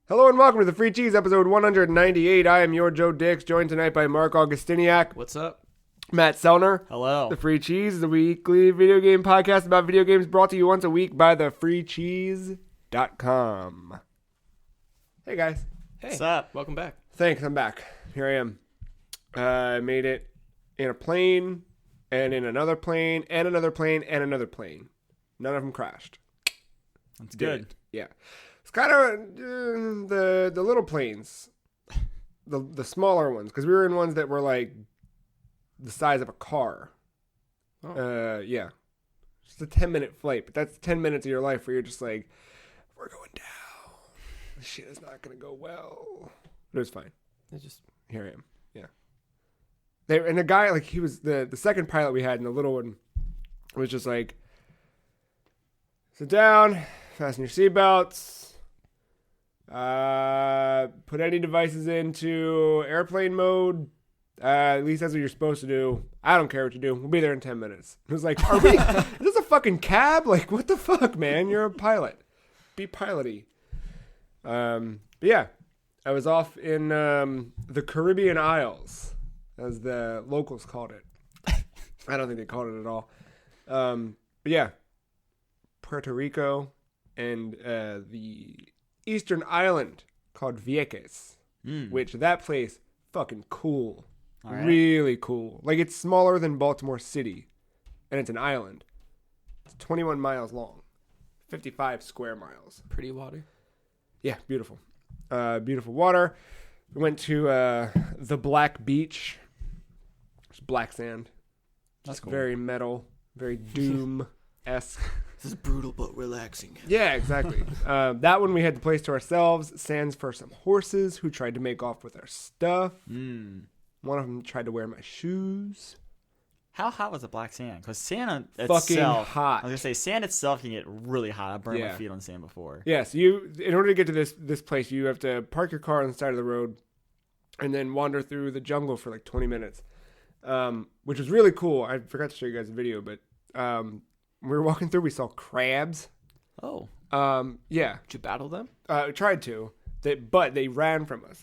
Hello and welcome to the Free Cheese, episode 198. I am your Joe Dix, joined tonight by Marc Augustiniak. What's up? Matt Sellner. Hello. The Free Cheese is a weekly video game podcast about video games brought to you once a week by thefreecheese.com. Hey, guys. Hey. What's up? Welcome back. Thanks, I'm back. Here I am. I made it in a plane, and in another plane, and another plane, and another plane. None of them crashed. That's good. Yeah. It's kind of the little planes, the smaller ones, because we were in ones that were like the size of a car. Oh. Yeah. Just a 10-minute flight, but that's 10 minutes of your life where you're just like, we're going down. This shit is not going to go well. But it was fine. It's just Here I am. Yeah. And the guy, like, he was the second pilot we had, and the little one was just like, sit down, fasten your seatbelts. Put any devices into airplane mode. At least that's what you're supposed to do. I don't care what you do. We'll be there in 10 minutes. It was like, are we, is this a fucking cab? Like, what the fuck, man? You're a pilot. Be piloty. But yeah, I was off in the Caribbean Isles, as the locals called it. I don't think they called it at all. But yeah, Puerto Rico and the Eastern island called Vieques, which that place fucking cool. All right. Really cool. Like, it's smaller than Baltimore City, and it's an island. It's 21 miles long, 55 square miles. pretty water. Yeah, beautiful. Beautiful water. We went to the Black Beach. It's black sand. That's cool. Very metal, very Doom-esque. This is brutal but relaxing. Yeah, exactly. That one we had the place to ourselves. Sands for some horses who tried to make off with our stuff. One of them tried to wear my shoes. How hot was the black sand? Because sand Fucking itself, hot. I was gonna say sand itself can get really hot. I've burned my Yeah. feet on sand before. Yeah, so you, in order to get to this place, you have to park your car on the side of the road and then wander through the jungle for like 20 minutes, which was really cool. I forgot to show you guys a video, but when we were walking through, we saw crabs. Oh. Yeah. Did you battle them? We tried to, but they ran from us.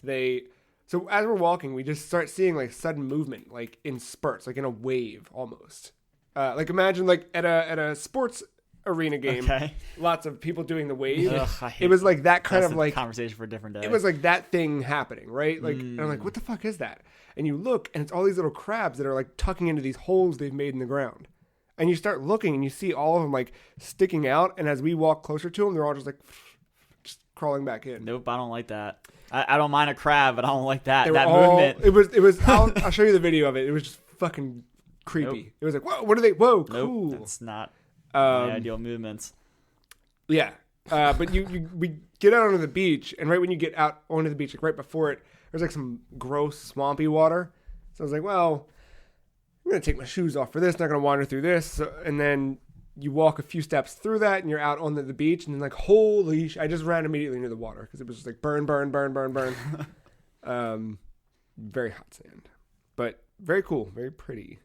So as we're walking, we just start seeing like sudden movement, like in spurts, like in a wave almost. Like imagine like at a sports arena game, Okay. lots of people doing the wave. Ugh, I hate It was like that kind That's of a like conversation for a different day. it was like that thing happening, right? Like and I'm like, what the fuck is that? And you look, and it's all these little crabs that are like tucking into these holes they've made in the ground. And you start looking, and you see all of them like sticking out. And as we walk closer to them, they're all just like just crawling back in. Nope, I don't like that. I don't mind a crab, but I don't like that. They were That all, movement. It was. I'll show you the video of it. It was just fucking creepy. Nope. It was like, whoa, what are they? Whoa, Nope, cool. that's not my ideal movements. Yeah. But we get out onto the beach, and right when you get out onto the beach, like right before it, there's like some gross swampy water. So I was like, well, I'm gonna take my shoes off for this. Not gonna wander through this. So, and then you walk a few steps through that, and you're out onto the beach, and then like, holy! I just ran immediately into the water because it was just like burn. Very hot sand, but very cool, very pretty.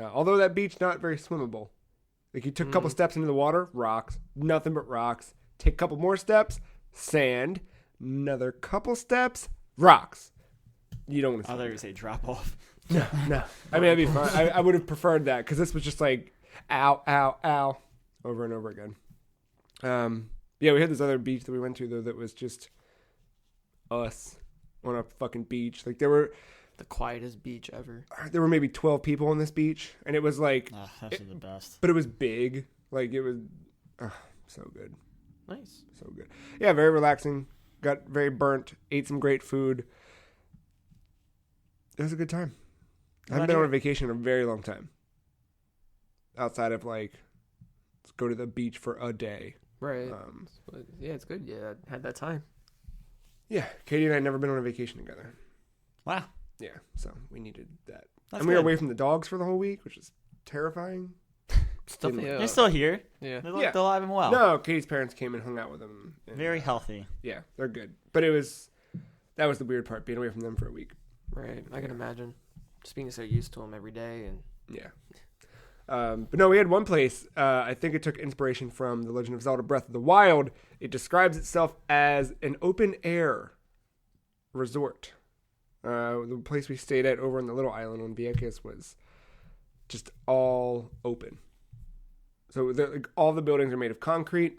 Although that beach not very swimmable. Like you took a couple steps into the water, rocks, nothing but rocks. Take a couple more steps, sand. Another couple steps, rocks. You don't want to. I thought you were going to say drop off. No. I mean, that'd be fun. I would have preferred that because this was just like, ow, ow, ow, over and over again. Yeah, we had this other beach that we went to though that was just us on a fucking beach. Like there were The quietest beach ever. maybe 12 people on this beach, and it was like, That's the best. but it was big. Like it was so good. Nice. So good. Yeah, very relaxing. Got very burnt. Ate some great food. It was a good time. I haven't been on a vacation in a very long time. Outside of like, let's go to the beach for a day. Right. Yeah, it's good. Yeah, I had that time. Yeah, Katie and I had never been on a vacation together. Wow. Yeah, so we needed that. That's and we were good. away from the dogs for the whole week, which is terrifying. Stuff. Didn't- Yeah. You're still here. Yeah. They look Yeah. they're alive and well. No, Katie's parents came and hung out with them. And, Very healthy. Yeah, they're good. But that was the weird part, being away from them for a week. Right. I can imagine. Just being so used to them every day and Yeah. But no, we had one place. I think it took inspiration from The Legend of Zelda: Breath of the Wild. It describes itself as an open air resort. The place we stayed at over on the little island on Vieques was just all open. So all the buildings are made of concrete,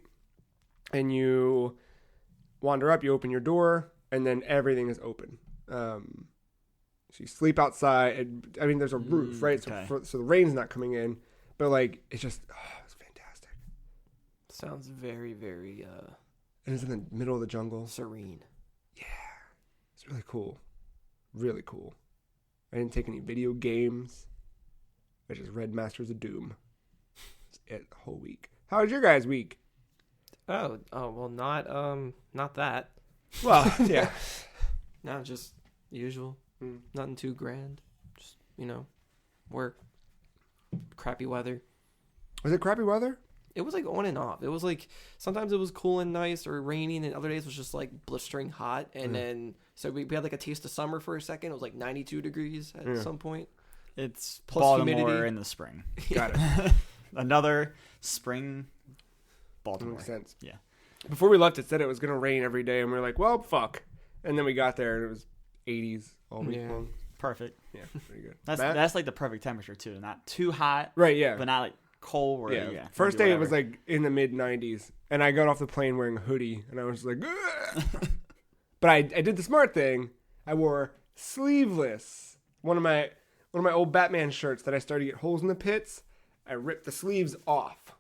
and you wander up, you open your door, and then everything is open. So you sleep outside. I mean, there's a roof, right? Okay. So the rain's not coming in, but like it's just it's fantastic. Sounds very, very And it's in the middle of the jungle. serene. Yeah, it's really cool. Really cool. I didn't take any video games. I just read Masters of Doom. That's it the whole week. How was your guys' week? Oh, well, not that. Well, yeah. No, just usual. Mm. Nothing too grand. Just, work. Crappy weather. Was it crappy weather? It was like on and off. It was like sometimes it was cool and nice or raining, and other days it was just like blistering hot. And then so we had like a taste of summer for a second. It was like 92 degrees at some point. It's Plus Baltimore humidity. in the spring. Got it. Another spring That Baltimore. makes sense. Yeah. Before we left, it said it was going to rain every day, and we were like, well, fuck. And then we got there, and it was 80s all week Yeah. long. Perfect. Yeah, pretty good. That's Matt? that's like the perfect temperature too. Not too hot, Right, yeah. but not like cold. Or, Yeah. First do day it was whatever. like in the mid 90s, and I got off the plane wearing a hoodie, and I was like, ugh. But I did the smart thing. I wore sleeveless. One of my old Batman shirts that I started to get holes in the pits. I ripped the sleeves off,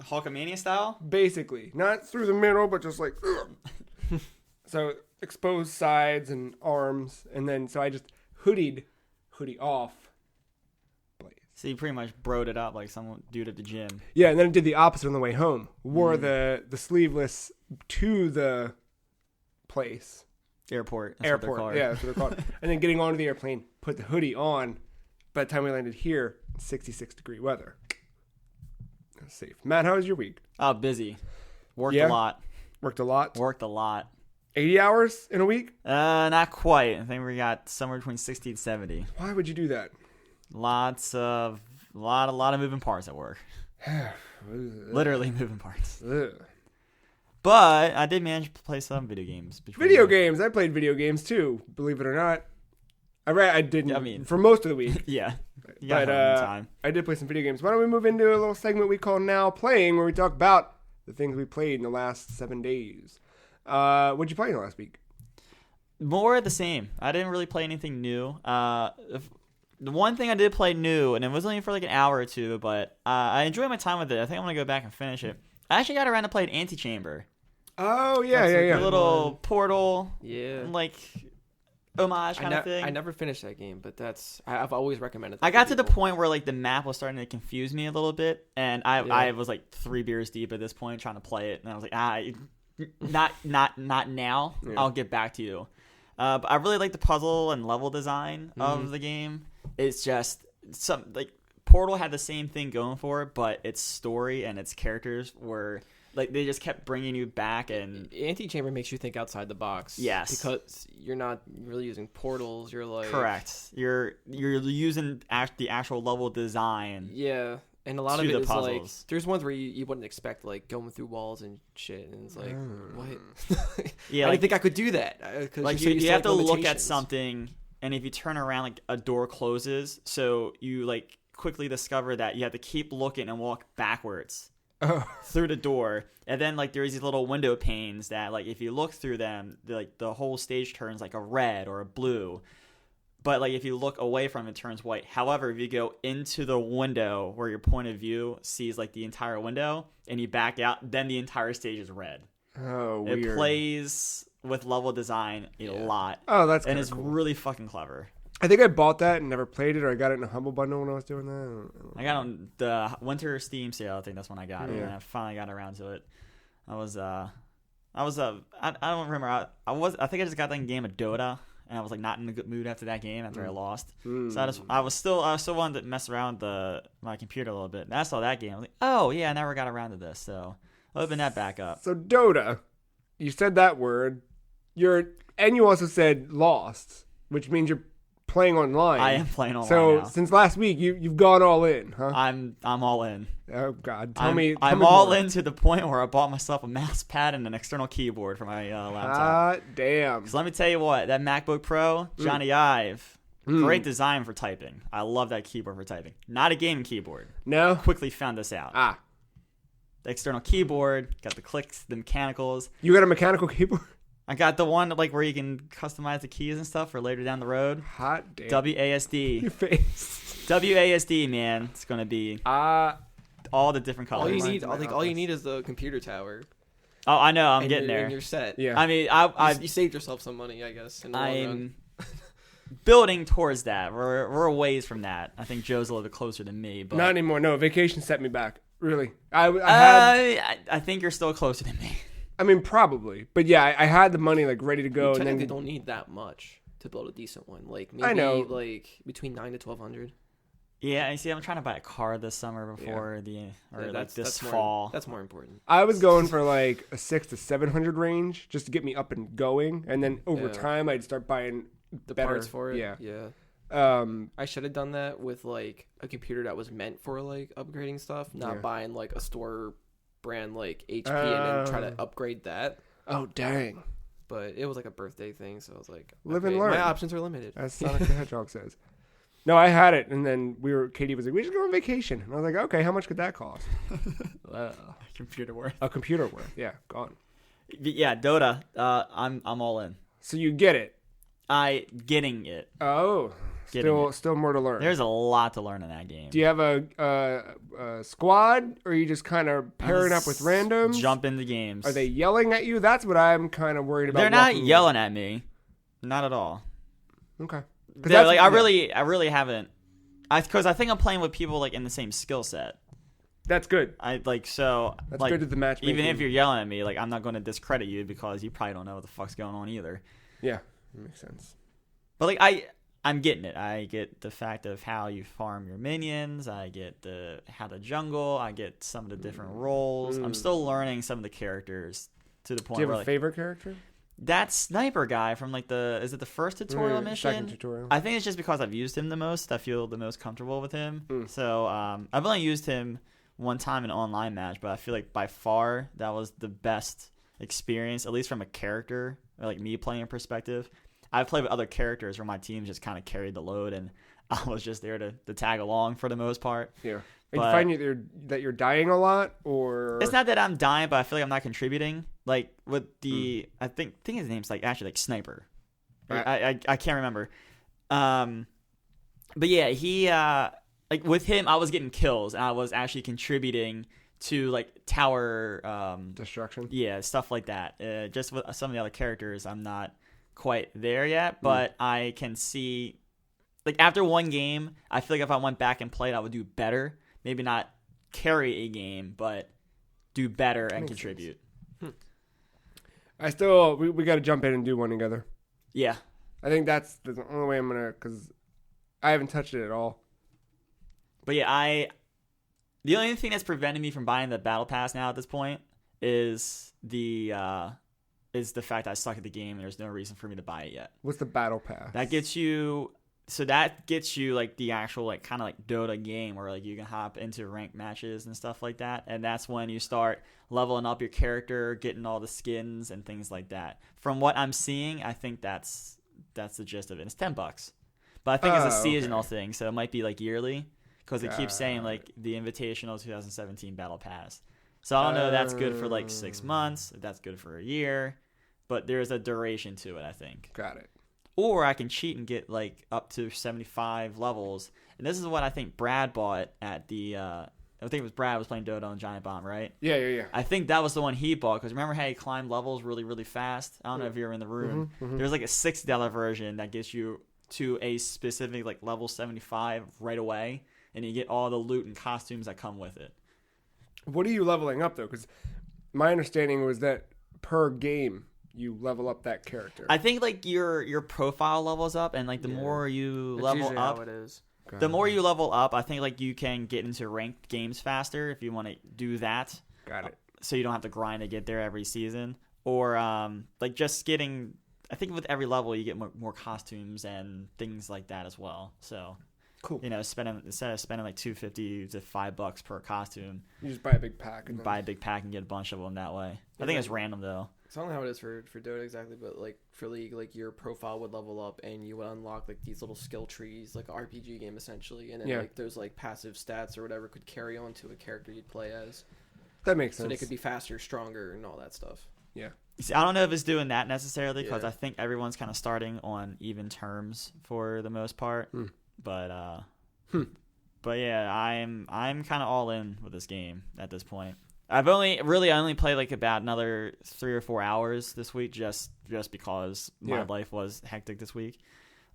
Hulkamania style. basically, not through the middle, but just like, ugh. So exposed sides and arms, and then so I just hoodie off. So you pretty much broed it up like some dude at the gym. Yeah, and then I did the opposite on the way home. Wore the sleeveless to the place. Airport. That's what they're Airport. called. Yeah, that's what they're called. And then getting onto the airplane, put the hoodie on. By the time we landed here, 66 degree weather. That was safe. Matt, how was your week? Oh, busy. Worked Yeah? a lot. Worked a lot. Worked a lot. 80 hours in a week? Not quite. I think we got somewhere between 60 and 70. Why would you do that? A lot of moving parts at work. Literally moving parts. Ugh. But I did manage to play some video games. Video games. I played video games too, believe it or not. I didn't I mean- for most of the week. Yeah. You got But time. I did play some video games. Why don't we move into a little segment we call Now Playing, where we talk about the things we played in the last 7 days. What'd you play in the last week? More of the same. I didn't really play anything new. The one thing I did play new, and it was only for like an hour or two, but I enjoyed my time with it. I think I'm going to go back and finish it. I actually got around to playing Antechamber. Oh, yeah, That's yeah, like yeah. a little portal, Yeah. like homage kind of thing. I never finished that game, but I've always recommended that I got to the people. point where like the map was starting to confuse me a little bit, and I was like 3 beers deep at this point trying to play it, and I was like, not now. Yeah. I'll get back to you. But I really like the puzzle and level design of the game. It's just Portal had the same thing going for it, but its story and its characters were like they just kept bringing you back. And Antechamber makes you think outside the box. Yes. Because you're not really using portals. You're like correct, you're using the actual level design. Yeah. And a lot To of it the is puzzles. like there's ones where you wouldn't expect like going through walls and shit, and it's like what? Yeah, I like didn't think I could do that. 'Cause like you're so used you have to look at limitations. something, and if you turn around, like a door closes, so you like quickly discover that you have to keep looking and walk backwards Oh. through the door, and then like there's these little window panes that like if you look through them, like the whole stage turns like a red or a blue. But like if you look away from it, it turns white. However, if you go into the window where your point of view sees like the entire window and you back out, then the entire stage is red. Oh, weird. It plays with level design a lot. Oh, that's And kinda it's cool. really fucking clever. I think I bought that and never played it, or I got it in a Humble Bundle when I was doing that. I don't know. I got on the winter Steam sale. I think that's when I got it, Yeah. and I finally got around to it. I don't remember. I think I just got that game of Dota, and I was like not in a good mood after that game after I lost. So I still wanted to mess around with my computer a little bit. And I saw that game. I was like, oh yeah, I never got around to this. So I'll open that back up. So Dota, you said that word. And you also said lost, which means you're playing online. I am playing online So now. since last week, you've gone all in, huh? I'm all in. Oh God, I'm tell all me more. in to the point where I bought myself a mouse pad and an external keyboard for my laptop. Ah, damn. Because let me tell you what, that MacBook Pro, Johnny Ive, great design for typing. I love that keyboard for typing. Not a gaming keyboard. No. Quickly found this out. The external keyboard, got the clicks, the mechanicals. You got a mechanical keyboard? I got the one like where you can customize the keys and stuff for later down the road. Hot damn. WASD. Your face. WASD, man. It's gonna be all the different colors. All you need is the computer tower. Oh, I know. I'm and getting you're, there. And you're set. Yeah. I mean, You saved yourself some money, I guess. In the long run. I'm building towards that. We're a ways from that. I think Joe's a little bit closer than me, but Not anymore. No, vacation set me back. Really. I think you're still closer than me. I mean, probably. But yeah, I had the money like ready to go. You And technically then don't need that much to build a decent one. Like maybe I know. like between $900 to $1,200. Yeah, and see, I'm trying to buy a car this summer before this fall. That's more important. I was going for like a 600 to 700 range just to get me up and going. And then over Yeah. time, I'd start buying The better. parts for it. Yeah. Yeah. I should have done that with like a computer that was meant for like upgrading stuff, not Yeah. Uh. buying like a store brand like HP and then try to upgrade that. Oh, dang. But it was like a birthday thing, so I was like, Live and learn. My options are limited. As Sonic the Hedgehog says. No, I had it, and then Katie was like, we should go on vacation. And I was like, okay, how much could that cost? Computer worth. A computer worth. Yeah, gone. Yeah, Dota. I'm all in. So you get it. Getting it. Oh, Getting still more to learn. There's a lot to learn in that game. Do you have a squad, or are you just kind of pairing up with randoms? Jump into games. Are they yelling at you? That's what I'm kind of worried about. They're not yelling at me. Not at all. Okay. Yeah, like I really haven't. Because I think I'm playing with people like in the same skill set. That's good. I like so. That's like, good at the matchmaking. Even if you're yelling at me, like I'm not going to discredit you because you probably don't know what the fuck's going on either. Yeah, that makes sense. But like I'm getting it. I get the fact of how you farm your minions. I get how to jungle. I get some of the different roles. I'm still learning some of the characters to the point Do you where have a favorite character? that sniper guy from like is it the first tutorial mission? Second tutorial. I think it's just because I've used him the most. I feel the most comfortable with him. So I've only used him one time in an online match, but I feel like by far that was the best experience, at least from a character, or like me playing perspective. I've played with other characters where my team just kind of carried the load, and I was just there to tag along for the most part. Yeah. And you find that you're dying a lot, or it's not that I'm dying, but I feel like I'm not contributing. Like with the, I think his name's like actually like Sniper. Right. I can't remember. But yeah, he like with him, I was getting kills, and I was actually contributing to like tower destruction. Yeah, stuff like that. Just with some of the other characters, I'm not quite there yet, but I can see. Like after one game, I feel like if I went back and played, I would do better. Maybe not carry a game, but do better and contribute. I still we got to jump in and do one together. Yeah, I think that's the only way I'm gonna, because I haven't touched it at all. but yeah, the only thing that's preventing me from buying the battle pass now at this point is the fact that I suck at the game and there's no reason for me to buy it yet. What's the battle pass? That gets you like the actual like kind of like Dota game where like you can hop into ranked matches and stuff like that, and that's when you start leveling up your character, getting all the skins and things like that. From what I'm seeing, I think that's the gist of it. It's $10, but I think it's a seasonal thing, so it might be like yearly because it keeps saying like the Invitational 2017 Battle Pass. So I don't know if that's good for like 6 months, if that's good for a year, but there's a duration to it, I think. Got it. Or I can cheat and get like up to 75 levels. And this is what I think Brad bought at the I think it was Brad was playing Dota on Giant Bomb, right? Yeah. I I think that was the one he bought because remember how he climbed levels really, really fast? I don't know if you were in the room. There's like a $60 version that gets you to a specific like level 75 right away, and you get all the loot and costumes that come with it. What are you leveling up though? Because my understanding was that per game you level up that character. I think like your profile levels up, and like the more you That's level usually up, how it is. the more you level up, I think like you can get into ranked games faster if you want to do that. Got it. So you don't have to grind to get there every season, or like just getting. I think with every level you get more costumes and things like that as well. So Cool. You know, instead of spending like $2.50 to $5 per costume, You just buy a big pack. And buy a big pack and get a bunch of them that way. I think it's random though. It's not how it is for Dota exactly, but like for League, like your profile would level up and you would unlock like these little skill trees, like an RPG game essentially, and then like those like passive stats or whatever could carry on to a character you'd play as. That makes sense. So they could be faster, stronger, and all that stuff. Yeah. See, I don't know if it's doing that necessarily because I think everyone's kind of starting on even terms for the most part. But yeah, I'm kind of all in with this game at this point. I only played like about another 3 or 4 hours this week just because my life was hectic this week.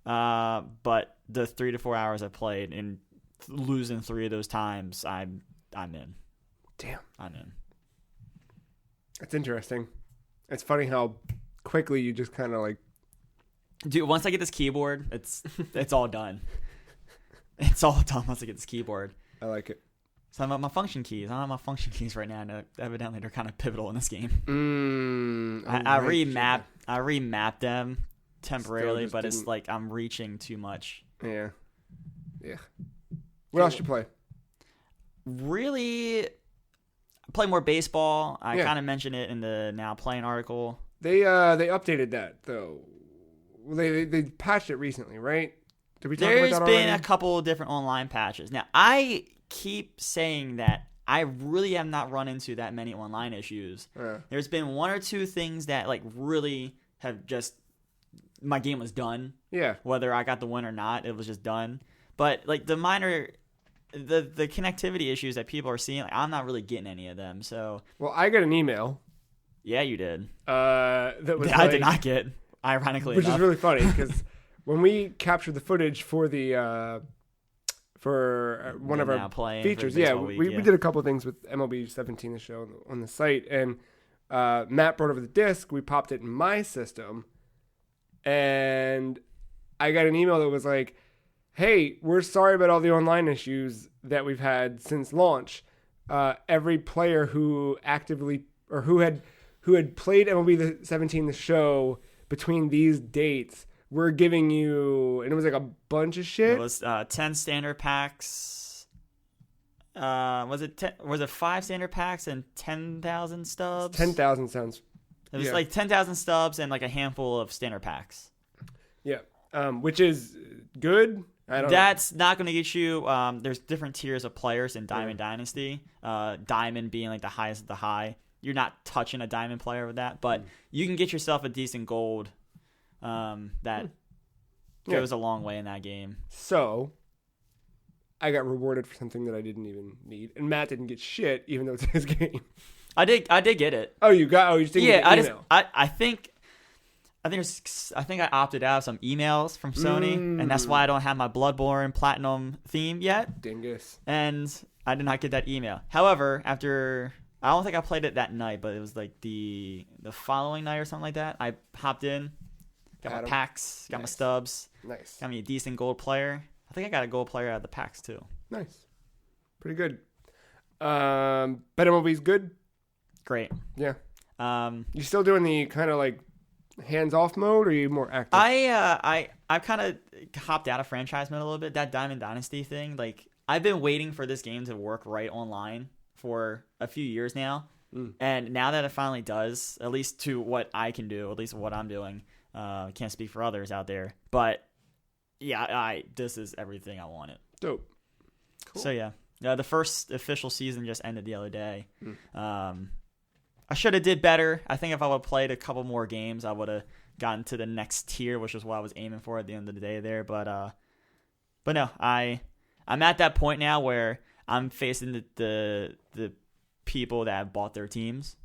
But the 3 to 4 hours I played and losing 3 of those times, I'm in. Damn, I'm in. That's interesting. It's funny how quickly you just kind of like. Dude, once I get this keyboard, it's all done. It's all done once I get this keyboard. I like it. So I'm at my function keys. I don't have my function keys right now, and evidently they're kind of pivotal in this game. I remapped them temporarily, but it's like I'm reaching too much. Yeah. What else you play? Really, play more baseball. I kind of mentioned it in the Now Playing article. They updated that though. They patched it recently, right? Did we talk about that already? There's been a couple of different online patches. Now I keep saying that I really have not run into that many online issues. There's been 1 or 2 things that like really have just my game was done. Yeah. Whether I got the win or not, it was just done. But like the minor the connectivity issues that people are seeing, like, I'm not really getting any of them. So well, I got an email. Yeah, you did. That was I did not get, ironically which enough. is really funny because when we captured the footage for the one of our features, we did a couple of things with MLB 17, the show on the site, and Matt brought over the disc. We popped it in my system, and I got an email that was like, "Hey, we're sorry about all the online issues that we've had since launch. Every player who actively or who had played MLB 17, the show between these dates." We're giving you, and it was like a bunch of shit. It was 10 standard packs. Was it 5 standard packs and 10,000 stubs? 10,000 sounds. It was like 10,000 stubs and like a handful of standard packs. Yeah, which is good. That's not going to get you. There's different tiers of players in Diamond Dynasty. Diamond being like the highest of the high. You're not touching a diamond player with that, but you can get yourself a decent gold. That goes a long way in that game. So, I got rewarded for something that I didn't even need, and Matt didn't get shit, even though it's his game. I did get it. Oh, you just didn't get the email. I think I opted out of some emails from Sony, and that's why I don't have my Bloodborne Platinum theme yet. Dingus. And I did not get that email. However, after I don't think I played it that night, but it was like the following night or something like that. I hopped in. Got my packs, got my stubs. Nice. Got me a decent gold player. I think I got a gold player out of the packs too. Nice. Pretty good. But MLB's good? Great. Yeah. You still doing the kind of like hands-off mode, or are you more active? I've kind of hopped out of franchise mode a little bit. That Diamond Dynasty thing, like I've been waiting for this game to work right online for a few years now. And now that it finally does, at least to what I can do, at least what I'm doing, can't speak for others out there, but yeah, this is everything I wanted. Dope. Cool. So yeah, the first official season just ended the other day. I should have did better. I think if I would have played a couple more games, I would have gotten to the next tier, which is what I was aiming for at the end of the day there. But no, I'm at that point now where I'm facing the people that have bought their teams.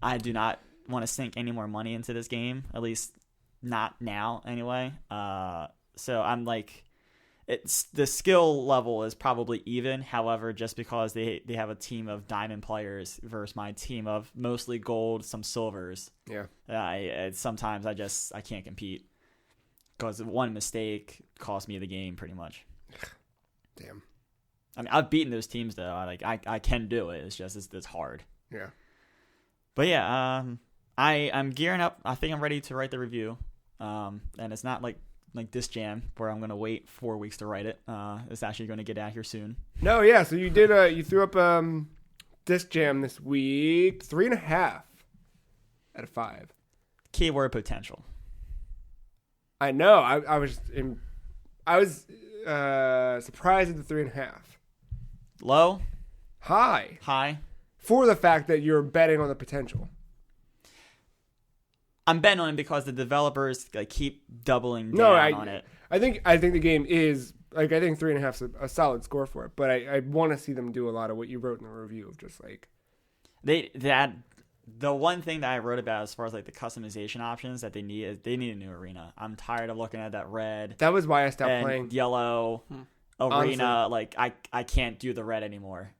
I do not want to sink any more money into this game, at least not now anyway. So I'm like, it's the skill level is probably even. However, just because they have a team of diamond players versus my team of mostly gold, some silvers. Yeah. Sometimes I can't compete because one mistake cost me the game pretty much. Damn. I mean, I've beaten those teams though. I can do it. It's just it's hard. Yeah. But yeah, I'm gearing up. I think I'm ready to write the review. And it's not like this jam where I'm gonna wait 4 weeks to write it. It's actually going to get out here soon. No, yeah. So you did. You threw up Disc Jam this week. 3.5 out of 5. Keyword potential. I know. I was surprised at the 3.5. Low. High. For the fact that you're betting on the potential. I'm betting on it because the developers keep doubling down on it. I think the game is I think 3.5 is a solid score for it, but I want to see them do a lot of what you wrote in the review of just the one thing that I wrote about as far as the customization options that they need is they need a new arena. I'm tired of looking at that red. That was why I stopped and playing. Yellow arena. Honestly, I can't do the red anymore.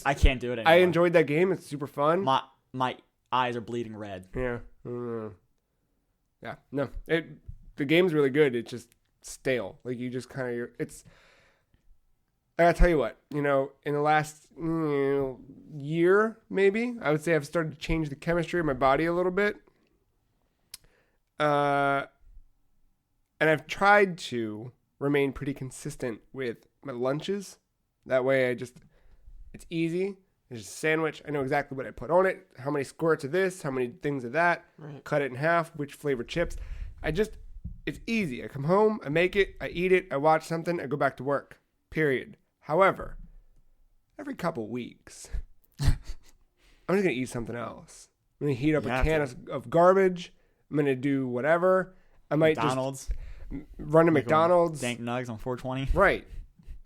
I can't do it anymore. I enjoyed that game. It's super fun. My eyes are bleeding red. Yeah. Yeah. No. The game's really good. It's just stale. You just kind of I gotta tell you what, in the last year, maybe, I would say I've started to change the chemistry of my body a little bit. And I've tried to remain pretty consistent with my lunches. That way it's easy. There's a sandwich. I know exactly what I put on it, how many squirts of this, how many things of that, right. Cut it in half, which flavor chips. It's easy. I come home, I make it, I eat it, I watch something, I go back to work. Period. However, every couple weeks, I'm just going to eat something else. I'm going to heat up a can of garbage. I'm going to do whatever. I might McDonald's. Just run to McDonald's. Dank nugs on 420. Right.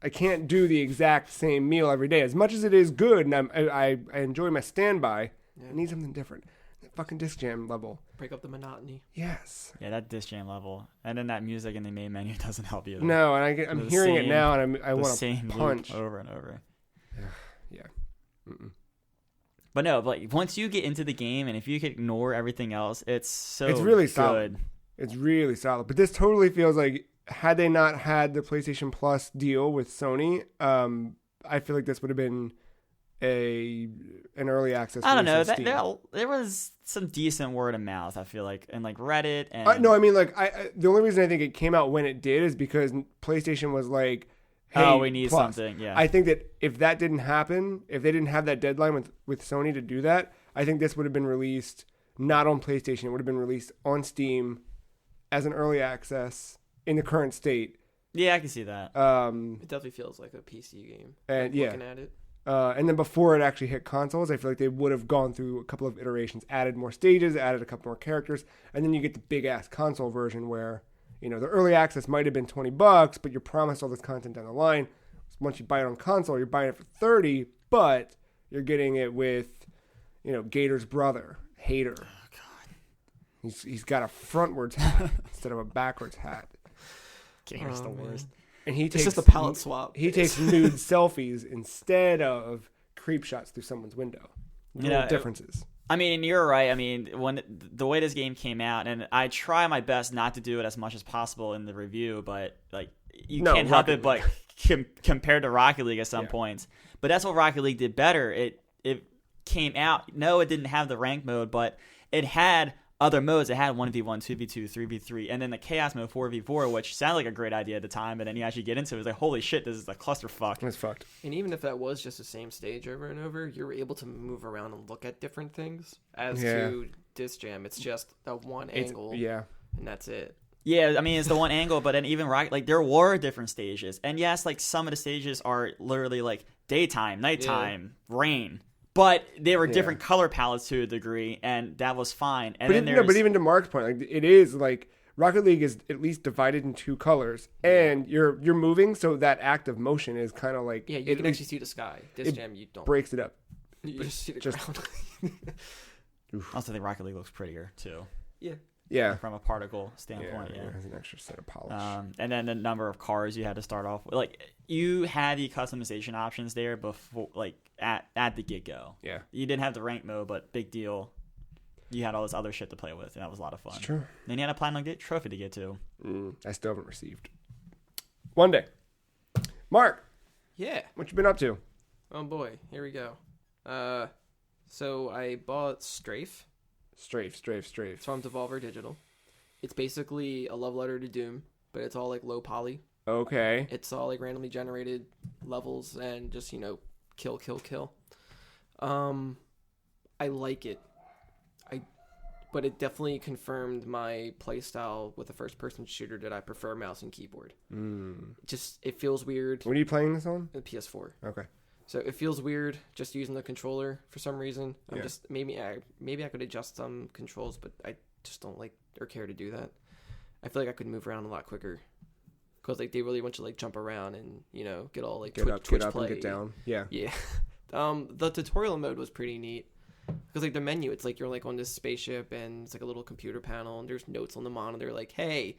I can't do the exact same meal every day. As much as it is good and I enjoy my standby, I need something different. That fucking Disc Jam level. Break up the monotony. Yes. Yeah, that Disc Jam level. And then that music in the main menu doesn't help either. No, and I'm hearing it now and I want to punch. Over and over. Yeah. Mm-mm. But no, once you get into the game and if you can ignore everything else, it's really good. Solid. It's really solid. But this totally feels like had they not had the PlayStation Plus deal with Sony, I feel like this would have been an early access. I don't know. There was some decent word of mouth. I feel like, and Reddit and no, I mean the only reason I think it came out when it did is because PlayStation was like, "Hey, we need Plus." something." Yeah, I think that if that didn't happen, if they didn't have that deadline with Sony to do that, I think this would have been released not on PlayStation. It would have been released on Steam as an early access in the current state. Yeah, I can see that. It definitely feels like a PC game. And looking at it. And then before it actually hit consoles, I feel like they would have gone through a couple of iterations, added more stages, added a couple more characters, and then you get the big ass console version where, the early access might have been $20, but you're promised all this content down the line. Once you buy it on console, you're buying it for $30, but you're getting it with, Gator's brother, Hater. Oh God. He's got a frontwards hat instead of a backwards hat. Gator's the worst. And It's just a palette swap. He takes nude selfies instead of creep shots through someone's window. Little differences. I mean, you're right. I mean, when the way this game came out, and I try my best not to do it as much as possible in the review, but you can't help it but compared to Rocket League at some points. But that's what Rocket League did better. It came out. No, it didn't have the rank mode, but it had other modes. It had 1v1, 2v2, 3v3, and then the Chaos mode 4v4, which sounded like a great idea at the time, but then you actually get into it, it's like, holy shit, this is a clusterfuck. It's fucked. And even if that was just the same stage over and over, you're able to move around and look at different things. As to Disc Jam, it's just that one angle, and that's it. Yeah, I mean, it's the one angle, but then even there were different stages. And yes, some of the stages are literally daytime, nighttime, rain. But they were different color palettes to a degree, and that was fine. And but even to Mark's point, it is Rocket League is at least divided in two colors, and you're moving, so that act of motion is kind of you can actually see the sky. Disc Jam, you don't. Breaks it up. You just see the ground. I also think Rocket League looks prettier too. Yeah. From a particle standpoint, It has an extra set of polish. And then the number of cars you had to start off with. You had the customization options there before, at the get-go. Yeah. You didn't have the rank mode, but big deal. You had all this other shit to play with, and that was a lot of fun. It's true. Then you had a Platinum Trophy to get to. I still haven't received. One day. Mark. Yeah. What you been up to? Oh boy, here we go. So I bought Strafe. Strafe. It's from Devolver Digital. It's basically a love letter to Doom, but it's all like low poly. Okay. It's all like randomly generated levels and just, kill. I like it. But it definitely confirmed my playstyle with a first-person shooter that I prefer mouse and keyboard. It feels weird. What are you playing this on? The PS4. Okay. So it feels weird just using the controller for some reason. I'm Yeah. just maybe I could adjust some controls, but I just don't like or care to do that. I feel like I could move around a lot quicker because like they really want you to like jump around and get all like Get Twitch up play. and get down. Yeah. Yeah. The tutorial mode was pretty neat. Because like the menu, it's like you're like on this spaceship and it's like a little computer panel and there's notes on the monitor like, hey,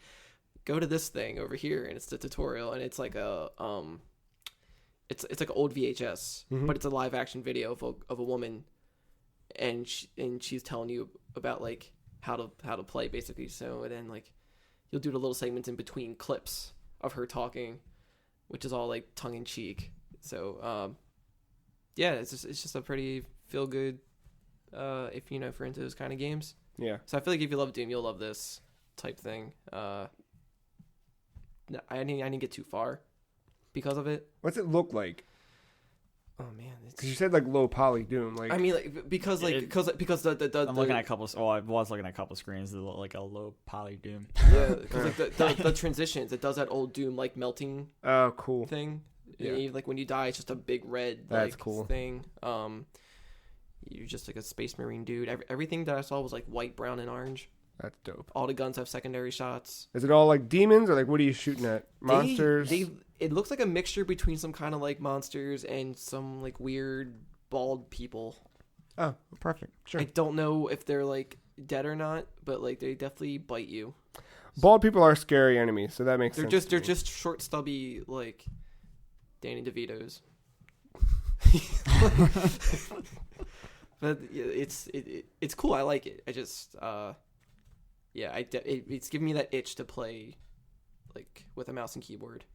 go to this thing over here, and it's the tutorial, and it's like a it's like an old VHS, but it's a live action video of a woman, and she's telling you about like how to play basically. So and then like you'll do the little segments in between clips of her talking, which is all like tongue in cheek. So yeah, it's just a pretty feel good. If you're into those kind of games. Yeah. So I feel like if you love Doom, you'll love this type thing. I didn't get too far because of it. What's it look like? Oh man, Because you said like low poly Doom. Like I mean, like because the I'm looking at a couple. Oh, I was looking at a couple screens. That look like a low poly Doom. yeah, because like the transitions, it does that old Doom like melting. Oh, cool. Thing. Yeah. Like when you die, it's just a big red That's cool thing. You're just like a space marine dude. Everything that I saw was like white, brown, and orange. That's dope. All the guns have secondary shots. Is it all like demons or like what are you shooting at? Monsters? It looks like a mixture between some kind of like monsters and some like weird bald people. Oh, perfect. Sure. I don't know if they're like dead or not, but like they definitely bite you. Bald people are scary enemies, so that makes They're sense. they're just short, stubby like Danny DeVito's. But it's cool. I like it. I just it's giving me that itch to play like with a mouse and keyboard.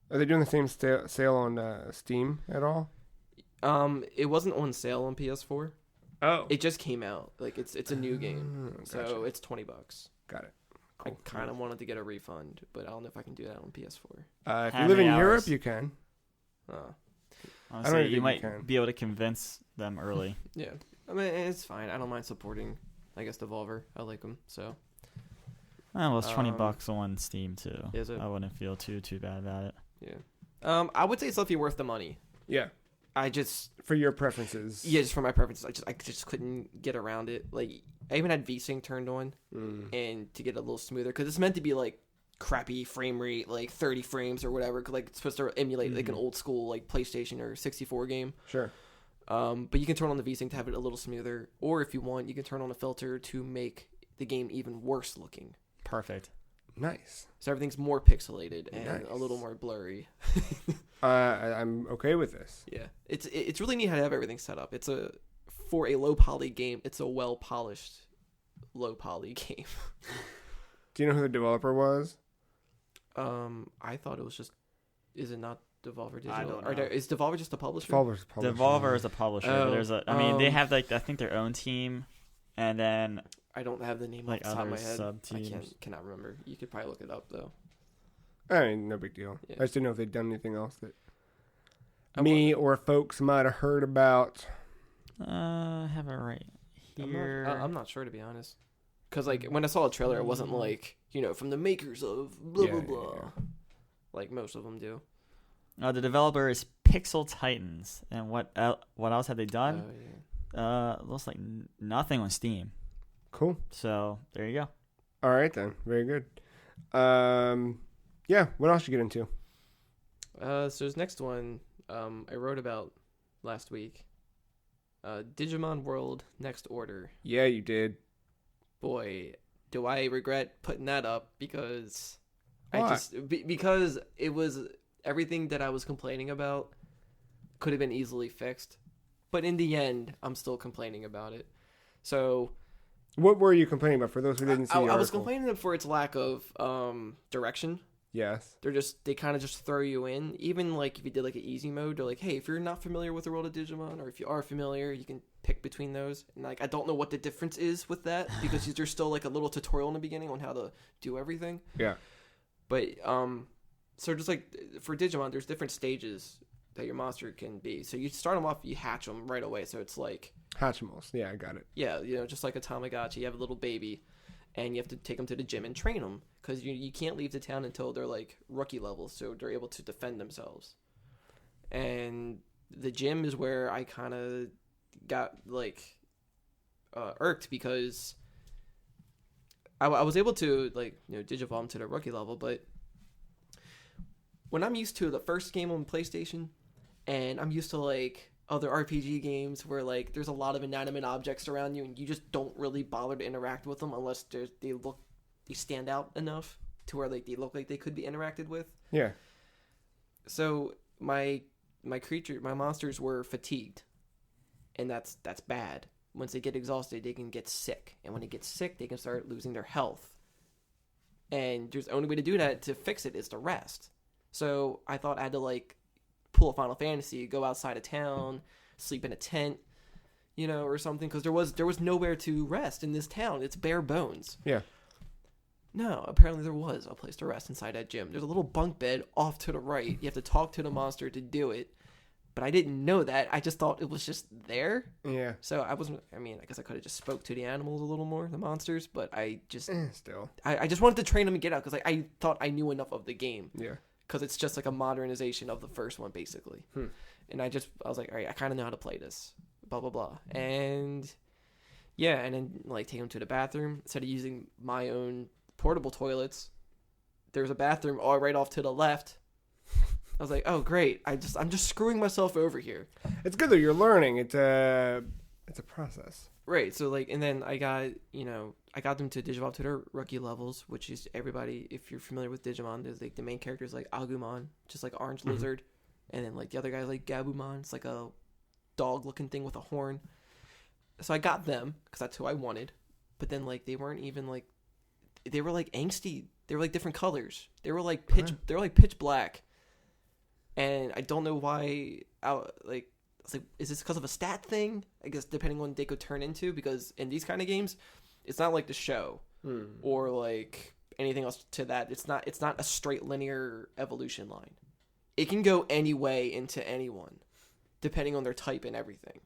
Are they doing the same sale on Steam at all? It wasn't on sale on PS4. Oh, It just came out. Like it's a new game, gotcha. so it's $20. Got it. Cool. I kind of wanted to get a refund, but I don't know if I can do that on PS4. If How you live in many Europe, hours? you can. Honestly, think you you might can. be able to convince them early. Yeah, I mean it's fine. I don't mind supporting. I guess Devolver. I like them. So Well, it's $20 on Steam too. Is it? I wouldn't feel too bad about it. yeah. I would say it's definitely worth the money. Yeah, I just for your preferences. just for my preferences, I just couldn't get around it. Like I even had VSync turned on and to get it a little smoother because it's meant to be like crappy frame rate, like 30 frames or whatever. Like it's supposed to emulate like an old school like PlayStation or 64 game. Sure. But you can turn on the VSync to have it a little smoother, or if you want, you can turn on a filter to make the game even worse looking. Perfect. Nice. So everything's more pixelated and Nice. a little more blurry. I'm okay with this. Yeah, it's really neat how to have everything set up. For a low poly game, it's a well polished low poly game. Do you know who the developer was? I thought it was just. Is it not Devolver Digital? I don't know. Is Devolver just a publisher? Devolver's publisher. Devolver is a publisher. Oh, But there's they have like I think their own team, and then I don't have the name like off the top of other my head. sub-teams. Cannot remember. You could probably look it up though. I mean, no big deal. Yeah. I just didn't know if they'd done anything else that I me or folks might have heard about. I have it right here. I'm not sure to be honest. Because like when I saw a trailer, it wasn't like from the makers of blah Yeah, blah yeah, blah, yeah. like most of them do. The developer is Pixel Titans, and what else have they done? Looks like nothing on Steam. Cool. So there you go. All right then. Very good. Yeah. What else you get into? So this next one, I wrote about last week. Digimon World Next Order. Yeah, you did. Boy, do I regret putting that up because Why? because it was everything that I was complaining about could have been easily fixed, but in the end, I'm still complaining about it. So What were you complaining about for those who didn't see the I was article? complaining for its lack of direction. Yes. They kind of just throw you in. Even like if you did like an easy mode, they're like, hey, if you're not familiar with the world of Digimon, or if you are familiar, you can pick between those, and like I don't know what the difference is with that because there's still like a little tutorial in the beginning on how to do everything. Yeah. But so just like for Digimon, there's different stages that your monster can be. So you start them off, you hatch them right away. So it's like Hatchimals. Yeah, I got it. yeah, just like a Tamagotchi. You have a little baby, and you have to take them to the gym and train them because you can't leave the town until they're like rookie level, so they're able to defend themselves. And the gym is where I kind of got like irked because I was able to like digivolve to the rookie level, but when I'm used to the first game on PlayStation, and I'm used to like other RPG games where like there's a lot of inanimate objects around you, and you just don't really bother to interact with them unless they stand out enough to where like they look like they could be interacted with. Yeah. So my monsters were fatigued, and that's bad. Once they get exhausted, they can get sick, and when they get sick, they can start losing their health. And there's the only way to do that to fix it is to rest. So I thought I had to like pull a Final Fantasy, go outside of town, sleep in a tent, or something, because there was nowhere to rest in this town. It's bare bones. Yeah. No, apparently there was a place to rest inside that gym. There's a little bunk bed off to the right. You have to talk to the monster to do it. But I didn't know that. I just thought it was just there. Yeah. So I guess I could have just spoke to the animals a little more, the monsters, but I just... Still. I just wanted to train them and get out, because I thought I knew enough of the game. Yeah. Because it's just like a modernization of the first one, basically. And I was like, all right, I kind of know how to play this. Blah, blah, blah. And yeah, and then like take them to the bathroom. Instead of using my own portable toilets, there's a bathroom all right off to the left. I was like, oh great, I'm just screwing myself over here. It's good though, you're learning. It's a process. Right. So like, and then I got them to Digivolve to their rookie levels, which is everybody. If you're familiar with Digimon, there's like the main character is like Agumon, just like orange lizard, and then like the other guy is like Gabumon. It's like a dog-looking thing with a horn. So I got them because that's who I wanted. But then like they weren't even like, they were like angsty. They were like different colors. They were like pitch black. And I don't know why. I was like, is this because of a stat thing? I guess depending on what they could turn into, because in these kind of games, it's not like the show or like anything else to that. It's not a straight linear evolution line. It can go any way into anyone, depending on their type and everything.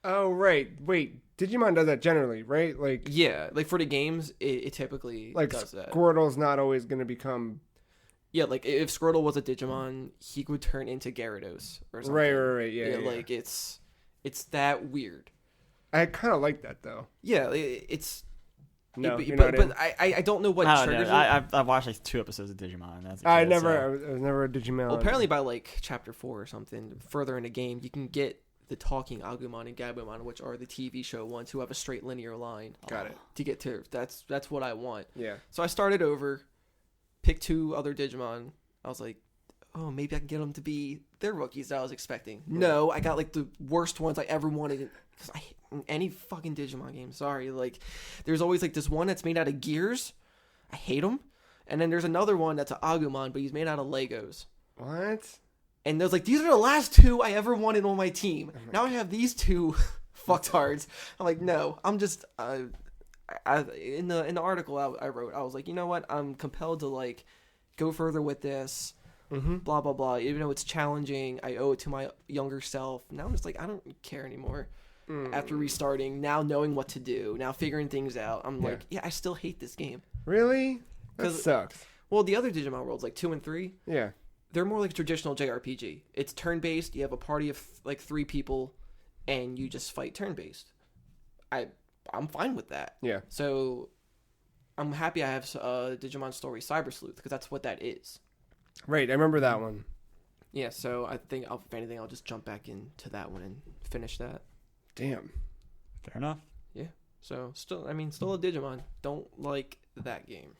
Oh right, wait. Digimon does that generally, right? Like yeah, like for the games, it typically like does that. Squirtle's not always going to become. Yeah, like if Squirtle was a Digimon, he would turn into Gyarados or something. Right. Yeah. Like it's that weird. I kind of like that though. Yeah, it's. No, but I don't know what triggers it. I've watched like 2 episodes of Digimon. That's I was never a Digimon. Well, apparently by like chapter 4 or something, further in the game, you can get the talking Agumon and Gabumon, which are the TV show ones who have a straight linear line. Got it. To get to that's what I want. Yeah. So I started over, picked 2 other Digimon. I was like, oh, maybe I can get them to be their rookies that I was expecting. No, I got like the worst ones I ever wanted. Because I hate any fucking Digimon game. Sorry, like there's always like this one that's made out of gears. I hate him. And then there's another one that's an Agumon, but he's made out of Legos. What? And there's like, these are the last 2 I ever wanted on my team. Now I have these 2 fucktards. I'm like, no, I'm just in the article I wrote, I was like, you know what? I'm compelled to like go further with this. Blah blah blah. Even though it's challenging, I owe it to my younger self. Now I'm just like, I don't care anymore. After restarting, now knowing what to do, now figuring things out, I'm like, yeah, I still hate this game. Really? That sucks. Well, the other Digimon Worlds, like 2 and 3, yeah, they're more like traditional JRPG. It's turn-based. You have a party of like 3 people, and you just fight turn-based. I'm fine with that. Yeah. So I'm happy I have Digimon Story Cyber Sleuth, because that's what that is. Right, I remember that one. Yeah, so I think if anything, I'll just jump back into that one and finish that. Damn. Fair enough. Yeah. So still a Digimon. Don't like that game.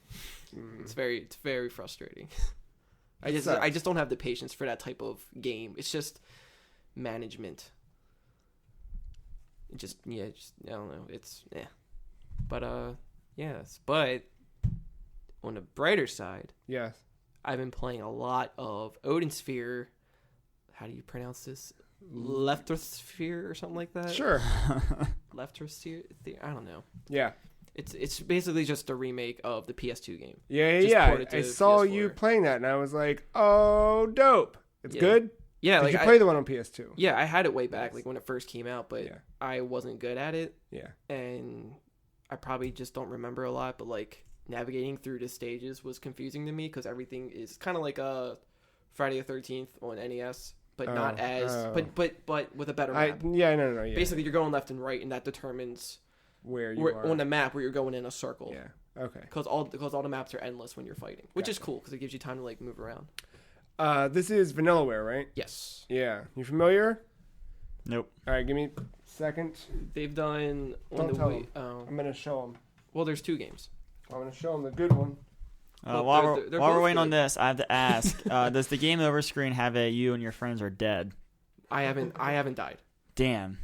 It's very frustrating. I just don't have the patience for that type of game. It's just management. I don't know. It's But yes. But on the brighter side, yes, I've been playing a lot of Odinsphere. How do you pronounce this? Leftosphere or something like that. Sure. Leftosphere. I don't know. Yeah. It's basically just a remake of the PS2 game. Yeah. Just Yeah. ported to I saw PS4. you playing that, and I was like, "Oh, dope! It's good." Yeah. Did Like you play the one on PS2? Yeah, I had it way back, like when it first came out, but Yeah. I wasn't good at it, Yeah. and I probably just don't remember a lot. But like navigating through the stages was confusing to me because everything is kind of like a Friday the 13th on NES, but not as, but with a better map. Yeah. Basically, you're going left and right, and that determines where you are on the map where you're going in a circle. Yeah. Okay. Because all the maps are endless when you're fighting, which is cool because it gives you time to like move around. This is Vanillaware, right? Yes. Yeah. You familiar? Nope. All right. Give me a second. They've done on Don't the tell Wii. them. Oh. I'm gonna show them. Well, there's 2 games. I'm gonna show them the good one. Well, While they're we're both waiting on good. this, I have to ask: does the game over screen have a "you and your friends are dead"? I haven't died. Damn.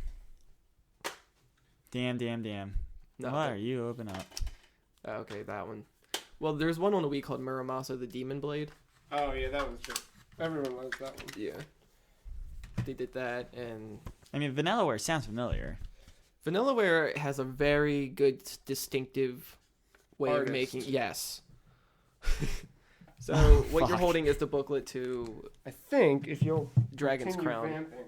Damn. No, What are you open up? okay, that one. Well, there's one on the Wii called Muramasa the Demon Blade. Oh yeah, that one's true. Everyone loves that one. Yeah. They did that, and I mean, Vanillaware sounds familiar. Vanillaware has a very good, distinctive way Artist. of making. Yes. So Oh, what you're fuck. holding is the booklet to I think if you'll Dragon's continue Crown. vamping,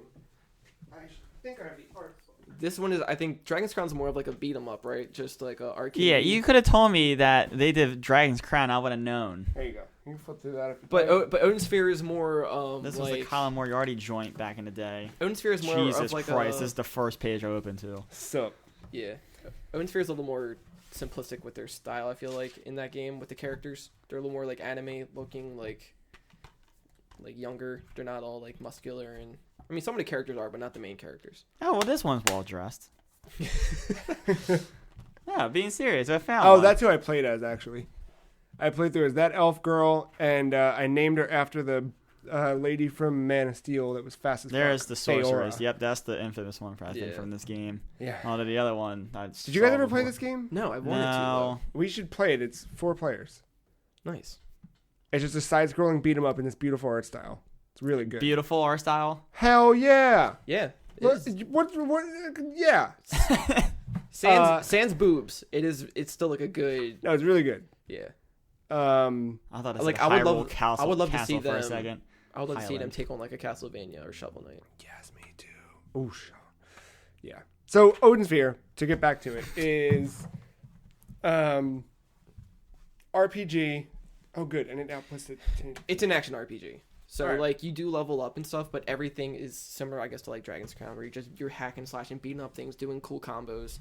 I think I have the art. This one is, I think, Dragon's Crown's more of like a beat 'em up, right? Just like a arcade. Yeah, you could have told me that they did Dragon's Crown. I would have known. There you go. You can flip through that if you But Odinsphere is more This like was the Colin Moriarty joint back in the day. Odinsphere is more Jesus of like Christ, a this is the first page I opened to. So yeah. Odinsphere is a little more simplistic with their style. I feel like in that game with the characters, they're a little more like anime looking, like younger. They're not all like muscular, and I mean some of the characters are, but not the main characters. Oh well, this one's well dressed. Yeah, being serious, I found. Oh, one. that's who I played as, actually. I played through as that elf girl, and I named her after the lady from Man of Steel that was fast as There's fuck. the sorceress. Feora. Yep, that's the infamous one I think Yeah. from this game. Yeah. Although the other one, Did you guys ever play this game? No, I wanted No. We should play it. It's 4 players. to. Nice. It's just a side-scrolling beat 'em up in this beautiful art style. It's really good. Beautiful art style. Hell yeah! Yeah. What? Yeah. Sans boobs. It's still like a good. No, it's really good. Yeah. I thought it was Like, like I would Hyrule love- Castle, I would love to Castle see for a them- second. I would love to see them Highland. take on like a Castlevania or Shovel Knight. Yes, me too. Oh, yeah. So Odinsphere, to get back to it, is RPG. Oh, good, and it outputs it. It's an action RPG. So Alright. like you do level up and stuff, but everything is similar, I guess, to like Dragon's Crown, where you're hacking, slashing, beating up things, doing cool combos.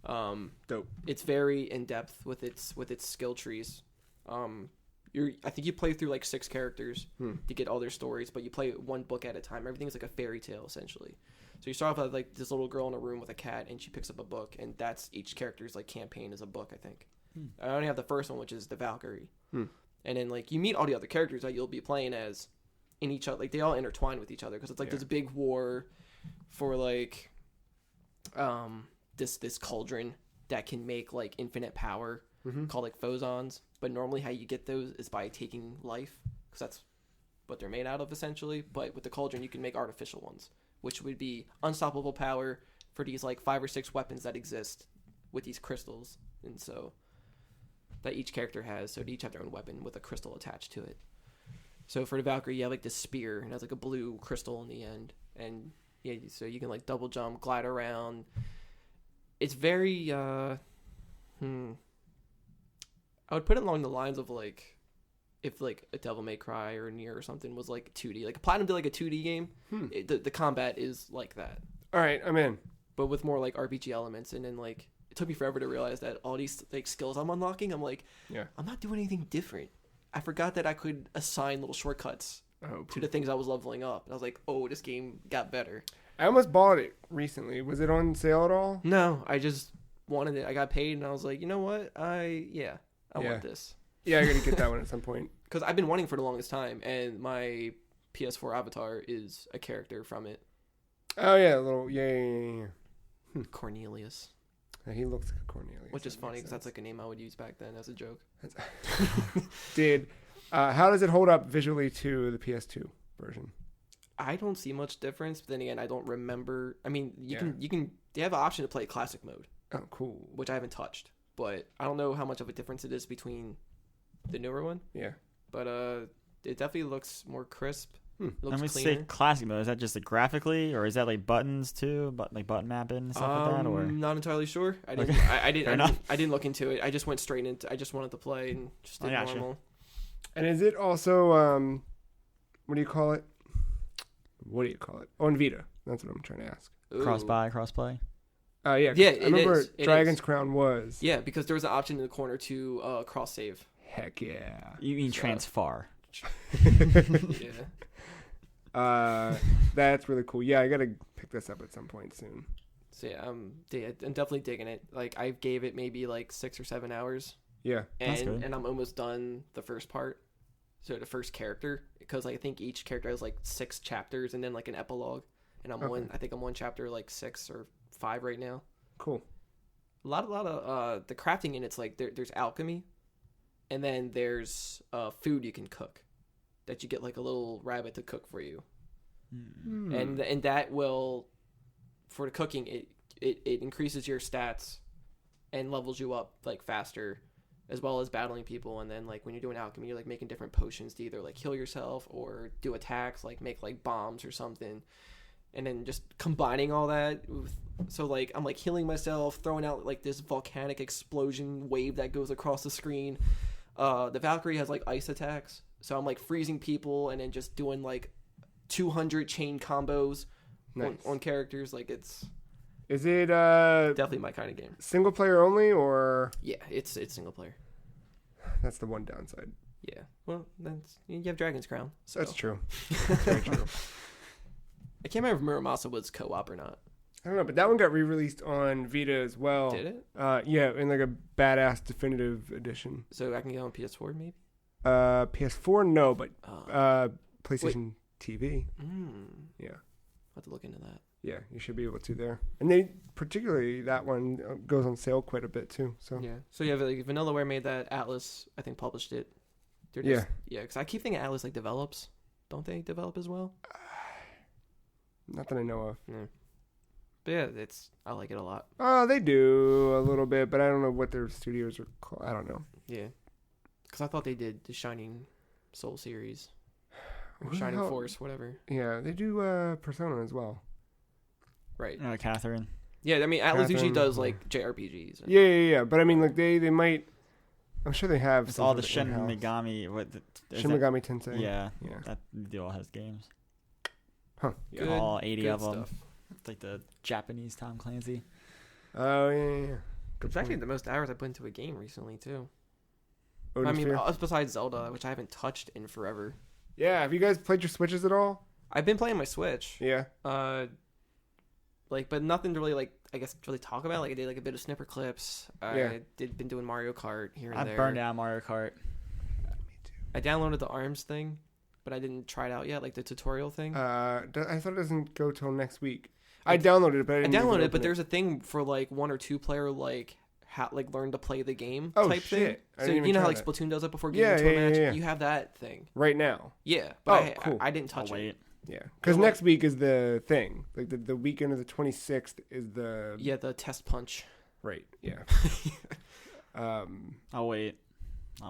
Dope. It's very in depth with its skill trees. I think you play through like 6 characters to get all their stories, but you play one book at a time. Everything's like a fairy tale essentially. So you start off with like this little girl in a room with a cat, and she picks up a book, and that's each character's like campaign is a book. I think. I only have the first one, which is the Valkyrie, and then like you meet all the other characters that you'll be playing as in each other. Like they all intertwine with each other because it's like this big war for like this cauldron that can make like infinite power called like phosons. But normally how you get those is by taking life, because that's what they're made out of essentially. But with the cauldron you can make artificial ones, which would be unstoppable power for these like 5 or 6 weapons that exist with these crystals, and so that each character has. So they each have their own weapon with a crystal attached to it. So for the Valkyrie, you have like this spear, and it has like a blue crystal in the end, and yeah, so you can like double jump, glide around. It's very I would put it along the lines of like if like a Devil May Cry or Nier or something was like 2D. Like Platinum did like a 2D game. The combat is like that, All right, I'm in. but with more like RPG elements. And then like it took me forever to realize that all these like skills I'm unlocking, I'm like, I'm not doing anything different. I forgot that I could assign little shortcuts to the things I was leveling up. And I was like, oh, this game got better. I almost bought it recently. Was it on sale at all? No, I just wanted it. I got paid, and I was like, you know what? I want this. Yeah, I gotta get that one at some point. Because I've been wanting for the longest time, and my PS4 avatar is a character from it. Oh yeah, a little yeah. Cornelius. Yeah, he looks like a Cornelius. Which is That funny makes because that's sense. like a name I would use back then as a joke. How does it hold up visually to the PS2 version? I don't see much difference. But then again, I don't remember. I mean, you Yeah. can. They have an option to play classic mode, Oh, cool. which I haven't touched. But I don't know how much of a difference it is between the newer one. Yeah. But it definitely looks more crisp. It Let looks me cleaner. say classic mode. Is that just like graphically, or is that like buttons too, but like button mapping and stuff like that? Or Not entirely sure. I didn't. Okay. I didn't. Fair I enough. didn't. I didn't look into it. I just went straight into. I just wanted to play and just I did gotcha. normal. And is it also what do you call it? On Vita. That's what I'm trying to ask. crossplay? Yeah. Yeah, I it remember is. It Dragon's is. Crown was. Yeah, because there was an option in the corner to cross save. Heck yeah. You mean So- transfar? Yeah. That's really cool. Yeah, I gotta pick this up at some point soon. So yeah, I'm definitely digging it. Like I gave it maybe like 6 or 7 hours, Yeah. That's good. and I'm almost done the first part. So the first character, because I think each character has like 6 chapters and then like an epilogue, and I'm Okay. I think I'm on chapter like 6 or 5 right now. Cool. A lot of the crafting in it's like there's alchemy, and then there's food you can cook, that you get like a little rabbit to cook for you. Hmm. And that will, for the cooking, it increases your stats and levels you up like faster, as well as battling people. And then like when you're doing alchemy, you're like making different potions to either like heal yourself or do attacks, like make like bombs or something. And then just combining all that with, so like I'm like healing myself, throwing out like this volcanic explosion wave that goes across the screen. The Valkyrie has like ice attacks, so I'm like freezing people and then just doing like 200 chain combos Nice. on characters. Like it's Is it definitely my kind of game. single player only, or Yeah, it's single player. that's the one downside? Yeah, well, you have Dragon's Crown. So. That's true. That's very true. I can't remember if Muramasa was co-op or not. I don't know, but that one got re-released on Vita as well. Did it? Yeah, in like a badass definitive edition. So I can get on PS4 maybe. PS4, no, but Oh. PlayStation TV. Yeah. I'll have to look into that. Yeah, you should be able to there. And they, particularly that one, goes on sale quite a bit too. So Yeah. So yeah, like Vanillaware made that. Atlas, I think, published it. They're Yeah. just, yeah. Because I keep thinking Atlas like develops. Don't they develop as well? not that I know of. Yeah. But yeah, I like it a lot. Oh, they do a little bit, but I don't know what their studios are called. I don't know. Yeah. Because I thought they did the Shining Soul series. Or Who the Shining hell- Force, whatever. Yeah, they do Persona as well. Right. Catherine. Yeah, I mean, Atlas usually Catherine, does like JRPGs. Yeah. But I mean, like they might. I'm sure they have. It's some all the sort Shin of in-house. Megami. Is Shin that- Megami Tensei. Yeah, Yeah. that they all has games. Huh. Yeah. Good- all 80 good of them. stuff. It's like the Japanese Tom Clancy. Oh yeah. Good It's actually point. the most hours I put into a game recently too. I mean, Odinsphere? besides Zelda, which I haven't touched in forever. Yeah. Have you guys played your Switches at all? I've been playing my Switch. Yeah. But nothing to really like. I guess really talk about. Like I did like a bit of snipper clips. Yeah. Been doing Mario Kart here and I there. burned out Mario Kart. I downloaded the ARMS thing, but I didn't try it out yet, like the tutorial thing. I thought it doesn't go till next week. I downloaded it, but I I didn't even downloaded it, open but there's a thing for like 1 or 2 player like learn to play the game Oh, type thing. shit. I So didn't even you know how try like that. Splatoon does it before getting Yeah, into a yeah, match. yeah. You have that thing. right now. Yeah, Oh, but cool. I didn't I'll touch it. wait. Yeah, because Yeah, well- next week is the thing. Like the weekend of the 26th is the Yeah, the test punch. right. Yeah. I'll wait. I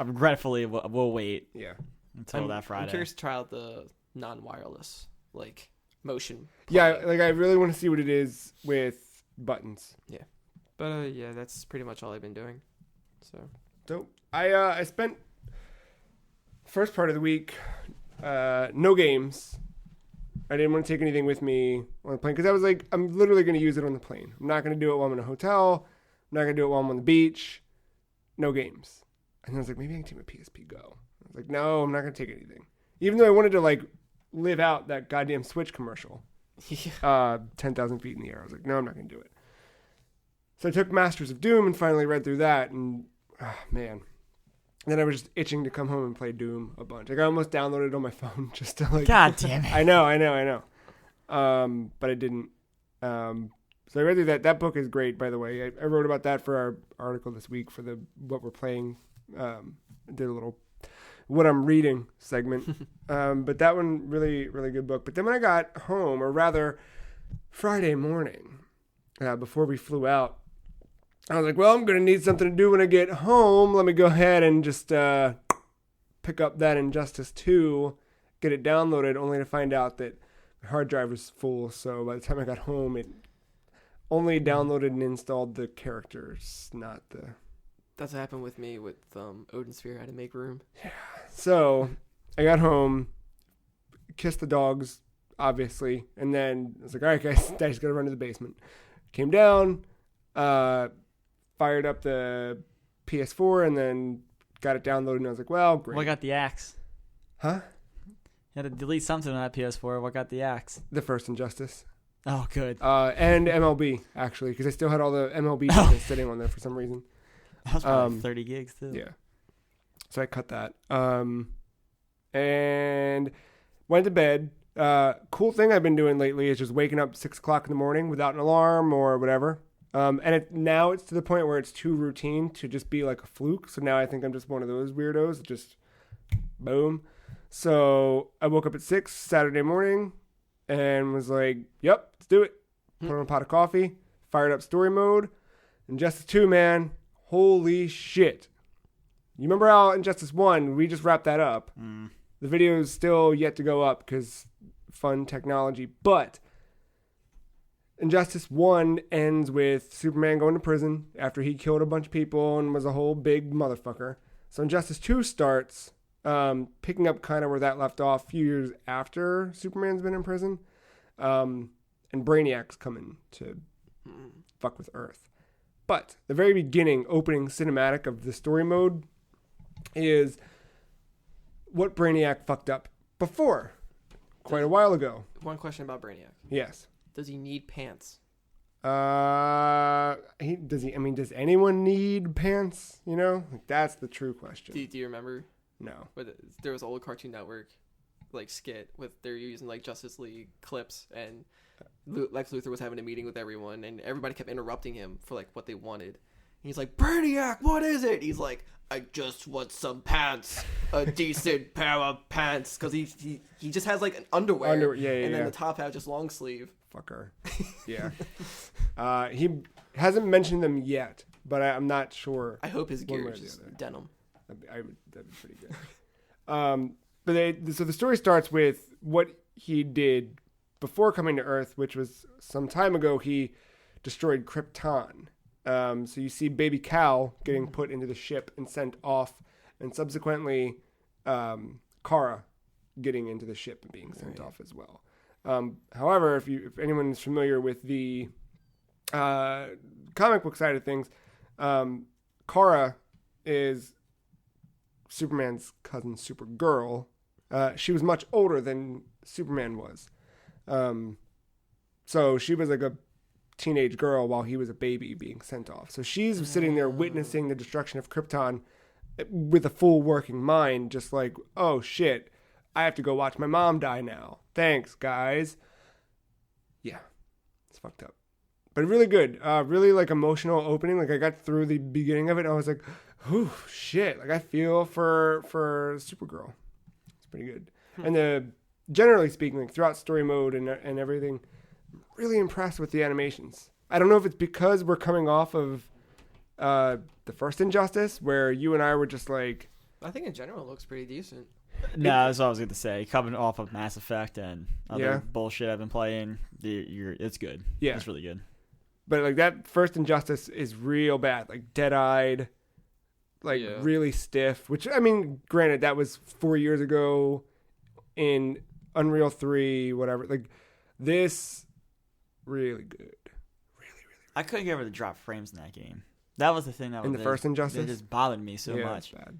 regretfully will wait Yeah. until that Friday. I'm curious to try out the non-wireless like motion. Yeah. play. Like I really want to see what it is with buttons. But yeah, that's pretty much all I've been doing. So Dope. I spent first part of the week no games. I didn't want to take anything with me on the plane because I was like, I'm literally going to use it on the plane. I'm not going to do it while I'm in a hotel. I'm not going to do it while I'm on the beach. No games. And I was like, maybe I can take my PSP Go. I was like, no, I'm not going to take anything. Even though I wanted to like live out that goddamn Switch commercial. yeah. 10,000 feet in the air. I was like, no, I'm not going to do it. So I took Masters of Doom and finally read through that. And man. And then I was just itching to come home and play Doom a bunch. Like I almost downloaded it on my phone just to like. God damn it. I know. But I didn't. So I read through that. That book is great, by the way. I wrote about that for our article this week for the what we're playing. Did a little what I'm reading segment. But that one, really, really good book. But then when I got home, or rather Friday morning, before we flew out, I was like, well, I'm going to need something to do when I get home. Let me go ahead and just pick up that Injustice 2, get it downloaded, only to find out that my hard drive was full. So by the time I got home, it only downloaded and installed the characters, not the... That's what happened with me with Odinsphere. I had to make room. Yeah. So I got home, kissed the dogs, obviously, and then I was like, all right, guys, I just got to run to the basement. Came down, fired up the PS4, and then got it downloaded, and I was like, well, great. What got the axe? Huh? You had to delete something on that PS4. What got the axe? The first Injustice. Oh, good. And MLB, actually, because I still had all the MLB business sitting on there for some reason. That was probably 30 gigs, too. Yeah. So I cut that. And went to bed. Cool thing I've been doing lately is just waking up 6 o'clock in the morning without an alarm or whatever. And now it's to the point where it's too routine to just be like a fluke. So now I think I'm just one of those weirdos that just boom. So I woke up at 6 Saturday morning and was like, yep, let's do it. Put on a pot of coffee, fired up story mode. Injustice 2, man. Holy shit. You remember how Injustice 1, we just wrapped that up. The video is still yet to go up because fun technology. But Injustice 1 ends with Superman going to prison after he killed a bunch of people and was a whole big motherfucker. So Injustice 2 starts picking up kind of where that left off a few years after Superman's been in prison. And Brainiac's coming to fuck with Earth. But the very beginning, opening cinematic of the story mode is what Brainiac fucked up before, quite a while ago. One question about Brainiac. Yes. Does he need pants? Does anyone need pants? You know, like, that's the true question. Do you remember? No. But there was an old Cartoon Network like skit with they're using like Justice League clips, and Lex Luthor was having a meeting with everyone, and everybody kept interrupting him for like what they wanted. And he's like, Brainiac, what is it? He's like, I just want some pants, a decent pair of pants, because he just has like an underwear, and then the top hat just long sleeve. Fucker. Yeah. He hasn't mentioned them yet, but I'm not sure. I hope his gear is just denim. That'd be pretty good. So the story starts with what he did before coming to Earth, which was some time ago. He destroyed Krypton. So you see Baby Cal getting put into the ship and sent off, and subsequently Kara getting into the ship and being sent off as well. However, if anyone is familiar with the comic book side of things, Kara is Superman's cousin, Supergirl. She was much older than Superman was. So she was like a teenage girl while he was a baby being sent off. So she's sitting there witnessing the destruction of Krypton with a full working mind, just like, oh shit, I have to go watch my mom die now. Thanks, guys. Yeah, it's fucked up. But really good. Really like emotional opening. Like I got through the beginning of it and I was like, oh shit. Like I feel for Supergirl. It's pretty good. And generally speaking, like throughout story mode and everything, really impressed with the animations. I don't know if it's because we're coming off of the first Injustice where you and I were just like, I think in general it looks pretty decent. No, that's what I was going to say. Coming off of Mass Effect and other bullshit I've been playing, it's good. Yeah. It's really good. But like that first Injustice is real bad. Like dead-eyed, like really stiff. Which, I mean, granted, that was 4 years ago in Unreal 3, whatever. Like this, really good. Really, really I couldn't get over the drop frames in that game. That was the thing that in the first Injustice? It just bothered me so much. It's bad.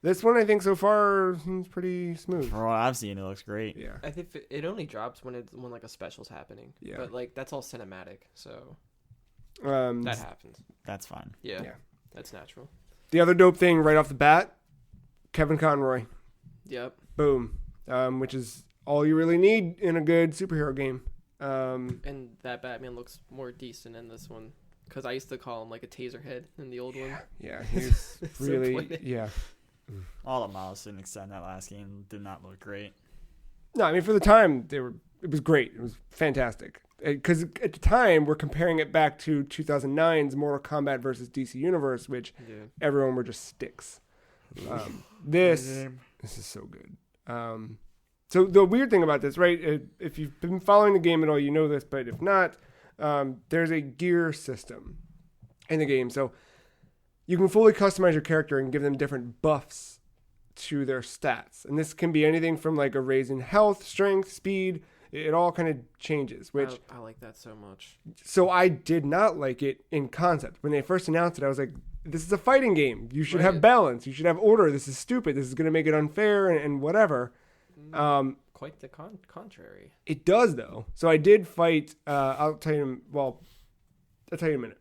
This one, I think, so far seems pretty smooth. For what I've seen, it looks great. Yeah, I think it only drops when like a special's happening. Yeah, but like that's all cinematic, so that happens. That's fine. Yeah, that's natural. The other dope thing right off the bat, Kevin Conroy. Yep. Boom. Which is all you really need in a good superhero game. And that Batman looks more decent in this one because I used to call him like a taser head in the old one. Yeah, he's really All the models didn't extend that last game. Did not look great. No, I mean, for the time, it was great. It was fantastic. Because at the time, we're comparing it back to 2009's Mortal Kombat versus DC Universe, which everyone were just sticks. This is so good. So the weird thing about this, right? If you've been following the game at all, you know this. But if not, there's a gear system in the game. So you can fully customize your character and give them different buffs to their stats. And this can be anything from like a raise in health, strength, speed. It all kind of changes, which I like that so much. So I did not like it in concept. When they first announced it, I was like, this is a fighting game. You should have balance. You should have order. This is stupid. This is going to make it unfair and whatever. Quite the contrary. It does, though. So I did fight. I'll tell you in a minute.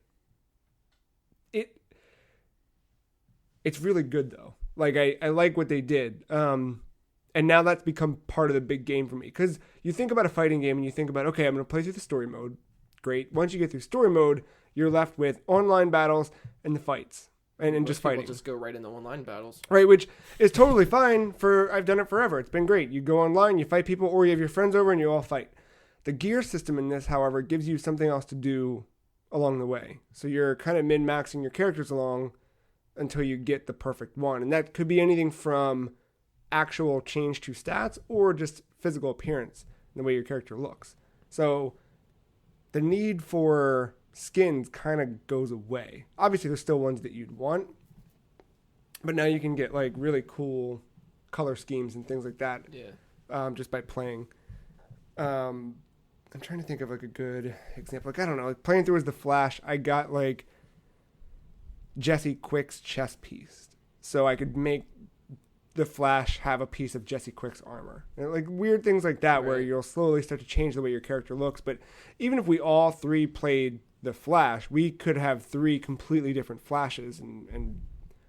It's really good, though. Like, I like what they did. And now that's become part of the big game for me. Because you think about a fighting game and you think about, okay, I'm going to play through the story mode. Great. Once you get through story mode, you're left with online battles and the fights. And just fighting. Just go right into online battles. Right, which is totally fine. I've done it forever. It's been great. You go online, you fight people, or you have your friends over and you all fight. The gear system in this, however, gives you something else to do along the way. So you're kind of min-maxing your characters along until you get the perfect one. And that could be anything from actual change to stats or just physical appearance and the way your character looks. So the need for skins kind of goes away. Obviously, there's still ones that you'd want, but now you can get like really cool color schemes and things like that. Yeah. Just by playing. I'm trying to think of like a good example. Like I don't know, like playing through as the Flash, I got like Jesse Quick's chest piece, so I could make the Flash have a piece of Jesse Quick's armor. And like weird things like that, where you'll slowly start to change the way your character looks. But even if we all three played the Flash, we could have three completely different Flashes, and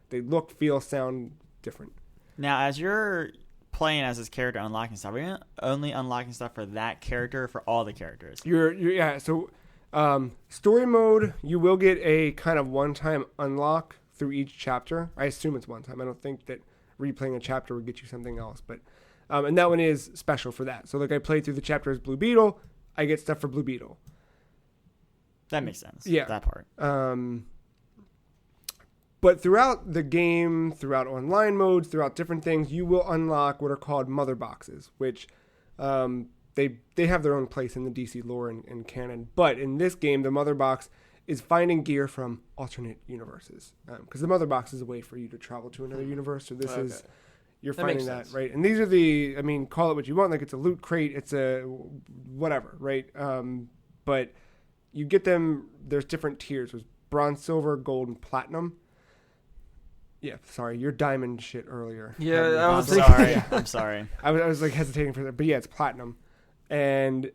they look, feel, sound different. Now, as you're playing as this character, unlocking stuff, are you only unlocking stuff for that character or for all the characters? So story mode, you will get a kind of one-time unlock through each chapter. I assume it's one time. I don't think that replaying a chapter would get you something else, but and that one is special for that. So like I played through the chapter as Blue Beetle, I get stuff for Blue Beetle. That makes sense. Yeah, that part. But throughout the game, throughout online modes, throughout different things, you will unlock what are called mother boxes, which they have their own place in the DC lore and canon. But in this game, the mother box is finding gear from alternate universes, because the mother box is a way for you to travel to another universe. So this is, you're finding that, right? And these are call it what you want. Like it's a loot crate, it's a whatever, right? But you get them, there's different tiers. There's bronze, silver, gold, and platinum. Yeah, sorry, your diamond shit earlier. Yeah, I'm sorry. I'm sorry. I was like hesitating for that, but yeah, it's platinum. And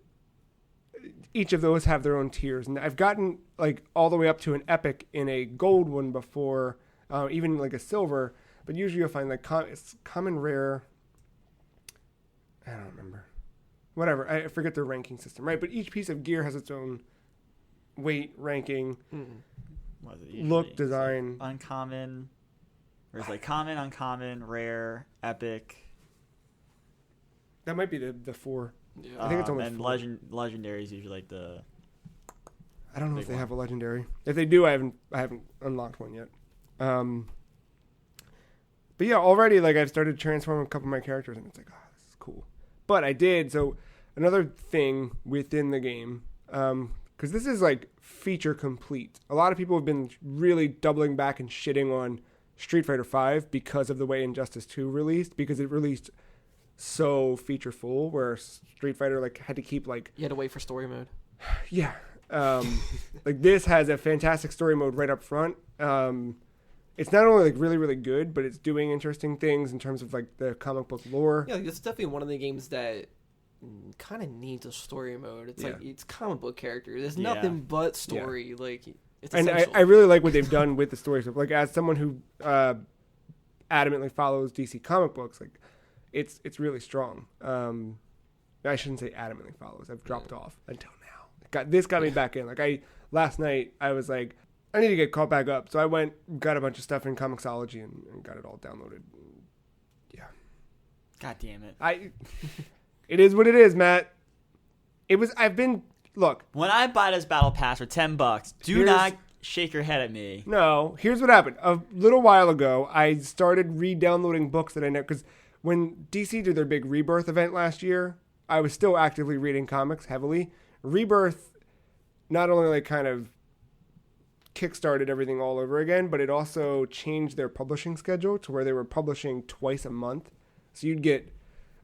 each of those have their own tiers, and I've gotten like all the way up to an epic in a gold one before, even like a silver. But usually you'll find like it's common, rare. I don't remember. Whatever, I forget their ranking system, right? But each piece of gear has its own weight, ranking, look, design, like uncommon. There's like common, uncommon, rare, epic. That might be the four. Yeah. I think it's only and four. legendary is usually like the. I don't know if they have a legendary. If they do, I haven't unlocked one yet. But yeah, already like I've started transforming a couple of my characters, and it's like, oh, this is cool. But I did so another thing within the game, because this is like feature complete. A lot of people have been really doubling back and shitting on Street Fighter V because of the way Injustice 2 released, because it released so feature full, where Street Fighter like had to keep like you had to wait for story mode. Yeah. Like this has a fantastic story mode right up front. It's not only like really, really good, but it's doing interesting things in terms of like the comic book lore. Yeah, it's definitely one of the games that kind of needs a story mode. It's like it's comic book character. There's nothing but story. Yeah. Like it's essential. And I really like what they've done with the story stuff. Like as someone who adamantly follows DC comic books, like it's really strong. I shouldn't say adamantly follows. I've dropped off until now. This got me back in. Like last night I was like, I need to get caught back up. So I got a bunch of stuff in Comixology and got it all downloaded. Yeah. God damn it. It is what it is, Matt. Look. When I buy this battle pass for $10, do not shake your head at me. No, here's what happened. A little while ago, I started re-downloading books that I know, because when DC did their big Rebirth event last year, I was still actively reading comics heavily. Rebirth not only like kind of kickstarted everything all over again, but it also changed their publishing schedule to where they were publishing twice a month. So you'd get,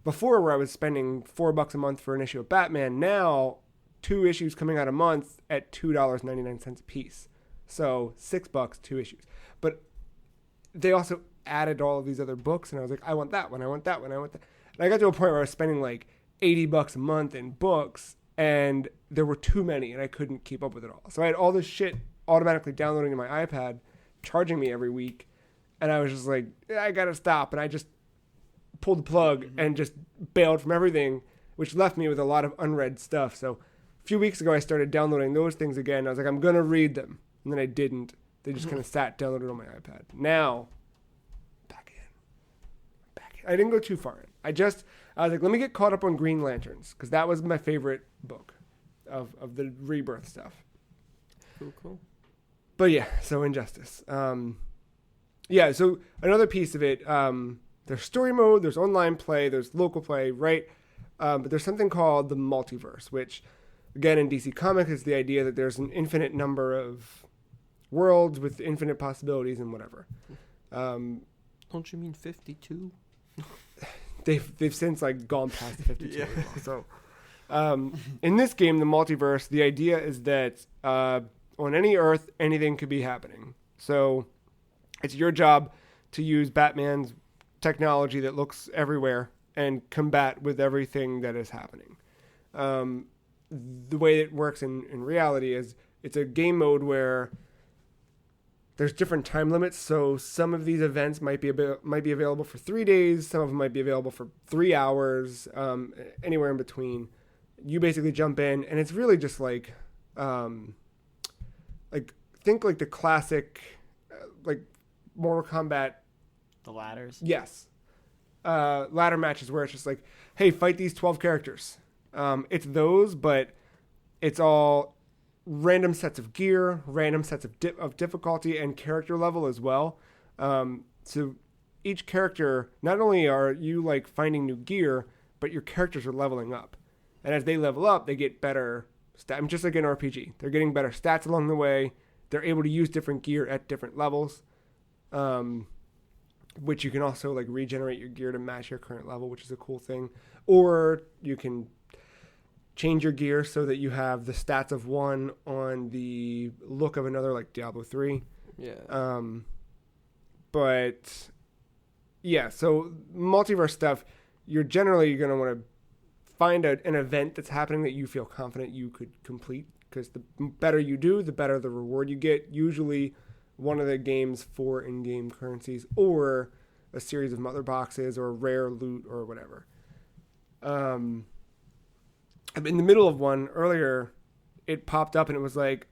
before where I was spending $4 a month for an issue of Batman, now 2 issues coming out a month at $2.99 a piece. So $6, 2 issues. But they also added all of these other books, and I was like, I want that one, I want that one, I want that. And I got to a point where I was spending like $80 a month in books, and there were too many, and I couldn't keep up with it all. So I had all this shit automatically downloading to my iPad, charging me every week, and I was just like, I gotta stop. And I just pulled the plug and just bailed from everything, which left me with a lot of unread stuff. So a few weeks ago, I started downloading those things again. I was like, I'm gonna read them. And then I didn't. They just kind of sat downloaded on my iPad. Now, back in. I didn't go too far in. I was like, let me get caught up on Green Lanterns, because that was my favorite book of the Rebirth stuff. Cool. But yeah, so Injustice. Yeah, so another piece of it, there's story mode, there's online play, there's local play, right? But there's something called the multiverse, which, again, in DC Comics is the idea that there's an infinite number of worlds with infinite possibilities and whatever. Don't you mean 52? They've since like gone past the 52. Yeah. So in this game, the multiverse, the idea is that on any Earth, anything could be happening. So it's your job to use Batman's technology that looks everywhere and combat with everything that is happening. The way it works in reality is it's a game mode where there's different time limits. So some of these events might be available for 3 days. Some of them might be available for 3 hours, anywhere in between. You basically jump in, and it's really just like think like the classic, like Mortal Kombat. The ladders? Yes. Ladder matches where it's just like, hey, fight these 12 characters. It's those, but it's all random sets of gear, random sets of difficulty and character level as well. So each character, not only are you like finding new gear, but your characters are leveling up. And as they level up, they get better stats. Just like an RPG. They're getting better stats along the way. They're able to use different gear at different levels. Which you can also like regenerate your gear to match your current level, which is a cool thing. Or you can change your gear so that you have the stats of one on the look of another, like Diablo 3. Yeah. But yeah, so multiverse stuff, you're generally going to want to find an event that's happening that you feel confident you could complete, because the better you do, the better the reward you get. Usually one of the game's 4 in-game currencies, or a series of mother boxes, or rare loot, or whatever. In the middle of one earlier, it popped up and it was like,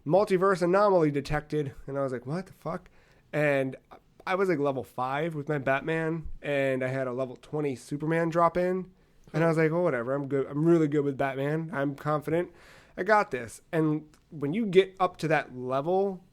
multiverse anomaly detected. And I was like, what the fuck? And I was like level 5 with my Batman, and I had a level 20 Superman drop in. And I was like, oh, whatever. I'm good. I'm really good with Batman. I'm confident. I got this. And when you get up to that level,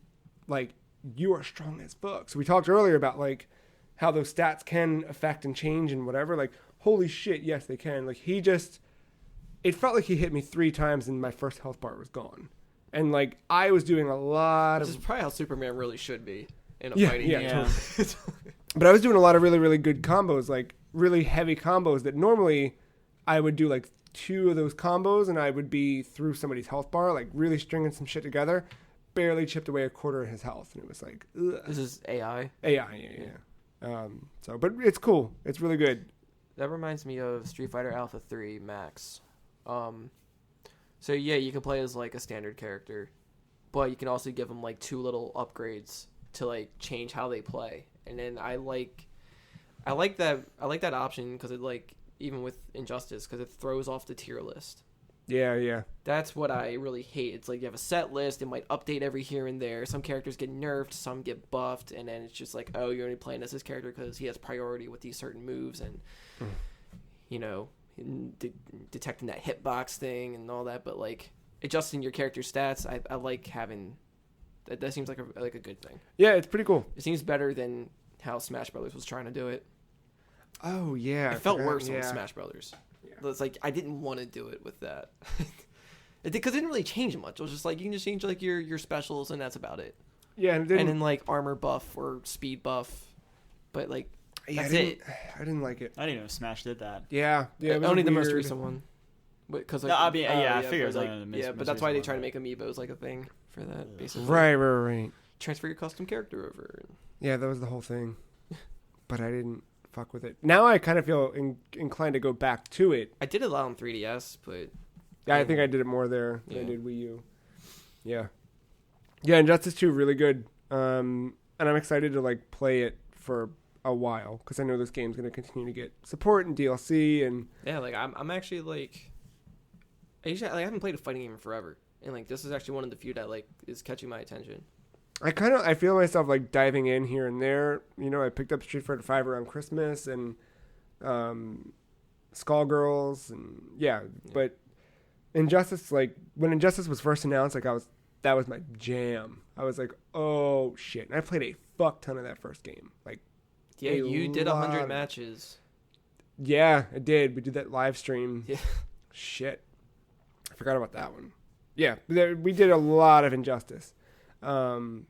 like, you are strong as fuck. So we talked earlier about like how those stats can affect and change and whatever. Like, holy shit, yes, they can. Like, it felt like he hit me 3 times and my first health bar was gone. And like, I was doing a lot This is probably how Superman really should be in a Yeah, fighting yeah, game. totally. But I was doing a lot of really, really good combos, like really heavy combos that normally I would do like 2 of those combos and I would be through somebody's health bar, like really stringing some shit together, barely chipped away a quarter of his health. And it was like, ugh. This is AI? AI, yeah. But it's cool. It's really good. That reminds me of Street Fighter Alpha 3 Max. So yeah, you can play as like a standard character, but you can also give them like 2 little upgrades to like change how they play. And then I like that option because it, like, even with Injustice, because it throws off the tier list. Yeah. That's what I really hate. It's like you have a set list. It might update every here and there. Some characters get nerfed, some get buffed, and then it's just like, oh, you're only playing as this character because he has priority with these certain moves, and you know, detecting that hitbox thing and all that. But like adjusting your character stats, I like having that. That seems like a good thing. Yeah, it's pretty cool. It seems better than how Smash Brothers was trying to do it. Oh yeah, It felt worse on Smash Brothers. Yeah. It's like I didn't want to do it with that. Because it didn't really change much. It was just like you can just change like your specials and that's about it. Yeah, and then like armor buff or speed buff, but like that's it. I didn't like it. I didn't know Smash did that. Yeah. It was only the most weird. recent one. Because No, I mean, I figured it was like, only the most but that's why they recent try to one, make amiibos like a thing for that. Basically, Right. transfer your custom character over. Yeah, that was the whole thing. But I didn't fuck with it. Now I kind of feel inclined to go back to it. I did it a lot on 3DS, but Yeah, I think I did it more there than I Yeah. did Wii U. Yeah. Yeah, Injustice 2 really good. And I'm excited to like play it for a while because I know this game's going to continue to get support and DLC and yeah, like I'm actually like I haven't played a fighting game in forever, and like this is actually one of the few that like is catching my attention. I feel myself like diving in here and there. You know, I picked up Street Fighter 5 around Christmas and Skullgirls and yeah, but Injustice, like when Injustice was first announced, like that was my jam. I was like, oh shit. And I played a fuck ton of that first game. Like Yeah, you did 100 lot. matches. Yeah, I did. We did that live stream. Yeah. Shit. I forgot about that one. Yeah, we did a lot of Injustice. And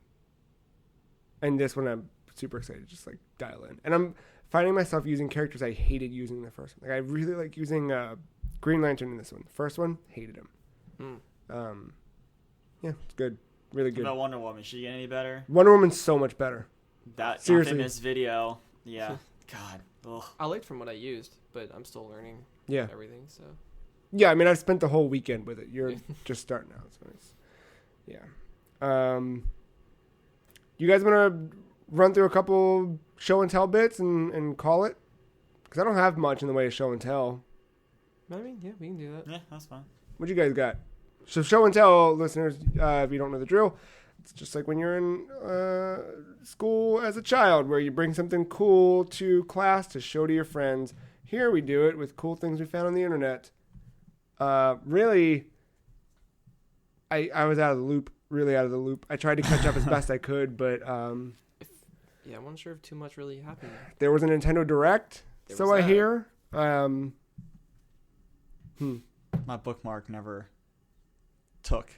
this one I'm super excited to just like dial in. And I'm finding myself using characters I hated using in the first one. Like I really like using Green Lantern in this one. The first one, hated him. Yeah, it's good. Really good. What about Wonder Woman? Should she get any better? Wonder Woman's so much better. That Seriously. infamous video. Yeah. God. Ugh. I liked from what I used, but I'm still learning Yeah. everything. So Yeah, I mean, I've spent the whole weekend with it. You're just starting out, so it's yeah. You guys want to run through a couple show and tell bits and call it? Because I don't have much in the way of show and tell. I mean, yeah, we can do that. Yeah, that's fine. What you guys got? So show and tell, listeners, if you don't know the drill, it's just like when you're in school as a child, where you bring something cool to class to show to your friends. Here we do it with cool things we found on the internet. Really, I was out of the loop. Really out of the loop. I tried to catch up as best I could, but Yeah, I'm not sure if too much really happened. there was a Nintendo Direct, There so was I that. hear. My bookmark never took.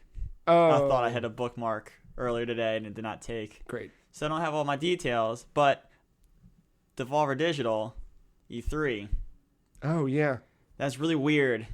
Oh, I thought I had a bookmark earlier today and it did not take. great. So I don't have all my details, but Devolver Digital, E3, Oh yeah, that's really weird.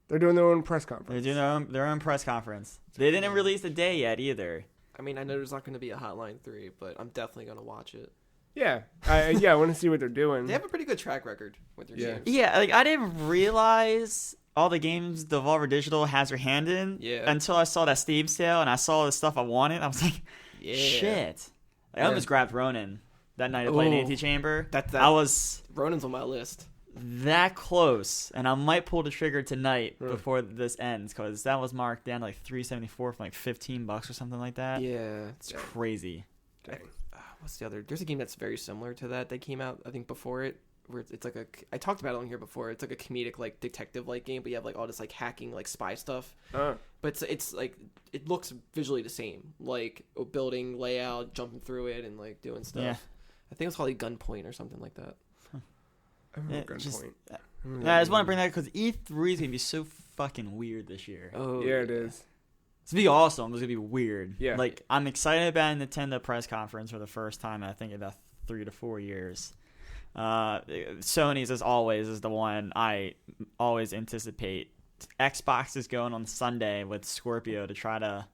they're doing their own press They're conference. doing their own press conference. They didn't release the day yet either. I mean, I know there's not going to be a Hotline 3, but I'm definitely going to watch it. Yeah, I want to see what they're doing. They have a pretty good track record with their Yeah. games. Yeah, like I didn't realize all the games Devolver Digital has their hand in Yeah. until I saw that Steam sale and I saw the stuff I wanted. I was like, Yeah. shit. I Yeah. almost grabbed Ronin that night I played Ooh. Antechamber. That- I was Ronin's on my list. that close, and I might pull the trigger tonight Really? before this ends because that was marked down to like $374 for like $15 or something like that. Yeah. It's crazy. Dang. What's the other? There's a game that's very similar to that came out, I think, before it, where it's like I talked about it on here before. It's like a comedic, like detective like game, but you have like all this like hacking, like spy stuff. But it's like it looks visually the same, like building layout, jumping through it, and like doing stuff. Yeah. I think it's called like Gunpoint or something like that. I remember Yeah, just- Gunpoint. Yeah, I just want to bring that because E3 is gonna be so fucking weird this year. Oh Yeah, it is. It's gonna be awesome. It's gonna be weird. Yeah. Like I'm excited about a Nintendo press conference for the first time in I think about 3 to 4 years. Sony's as always is the one I always anticipate. Xbox is going on Sunday with Scorpio to try to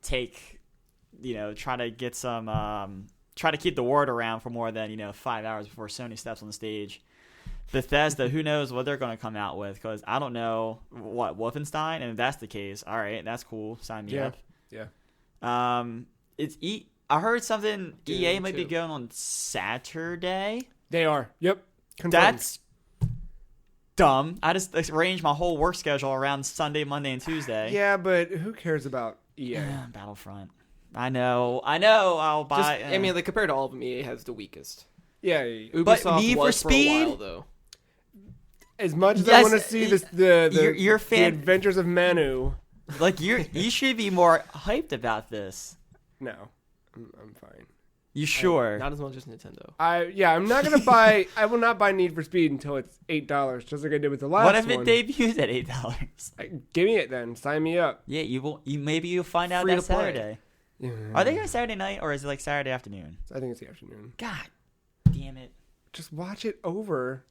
try to get some, try to keep the word around for more than 5 hours before Sony steps on the stage. Bethesda, who knows what they're going to come out with? Because I don't know what Wolfenstein, and if that's the case, all right, that's cool. Sign me up. Yeah. I heard something. Doom EA might be 2. going on Saturday. They are. Yep. Confirmed. dumb. I just arrange my whole work schedule around Sunday, Monday, and Tuesday. Yeah, but who cares about EA? Battlefront. I know. I'll buy. I mean, like compared to all of them, EA has the weakest. Yeah. But Ubisoft Need for was Speed? for a while, though. As much as Yes, I want to see you're the adventures of Manu, like you should be more hyped about this. no, I'm fine. You sure? Not as much as Nintendo. I'm not gonna buy. I will not buy Need for Speed until it's $8, just like I did with the last What if one. it debuts at $8? Give me it then. Sign me up. Yeah, you will. Maybe you'll find out Free that to play. Saturday. Yeah. Are they on Saturday night or is it like Saturday afternoon? I think it's the afternoon. God damn it! Just watch it over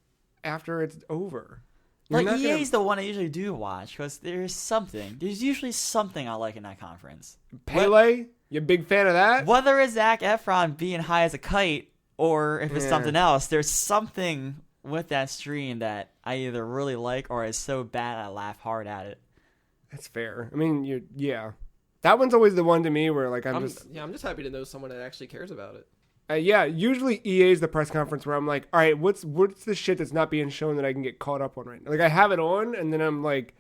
after it's over. Like EA's the one I usually do watch because there's usually something I like in that conference. Pele, you a big fan of that? Whether it's Zac Efron being high as a kite or if it's something else, there's something with that stream that I either really like or is so bad I laugh hard at it. That's fair. I mean, that one's always the one to me where like I'm just happy to know someone that actually cares about it. Usually EA is the press conference where I'm like, all right, what's the shit that's not being shown that I can get caught up on right now? Like I have it on, and then I'm like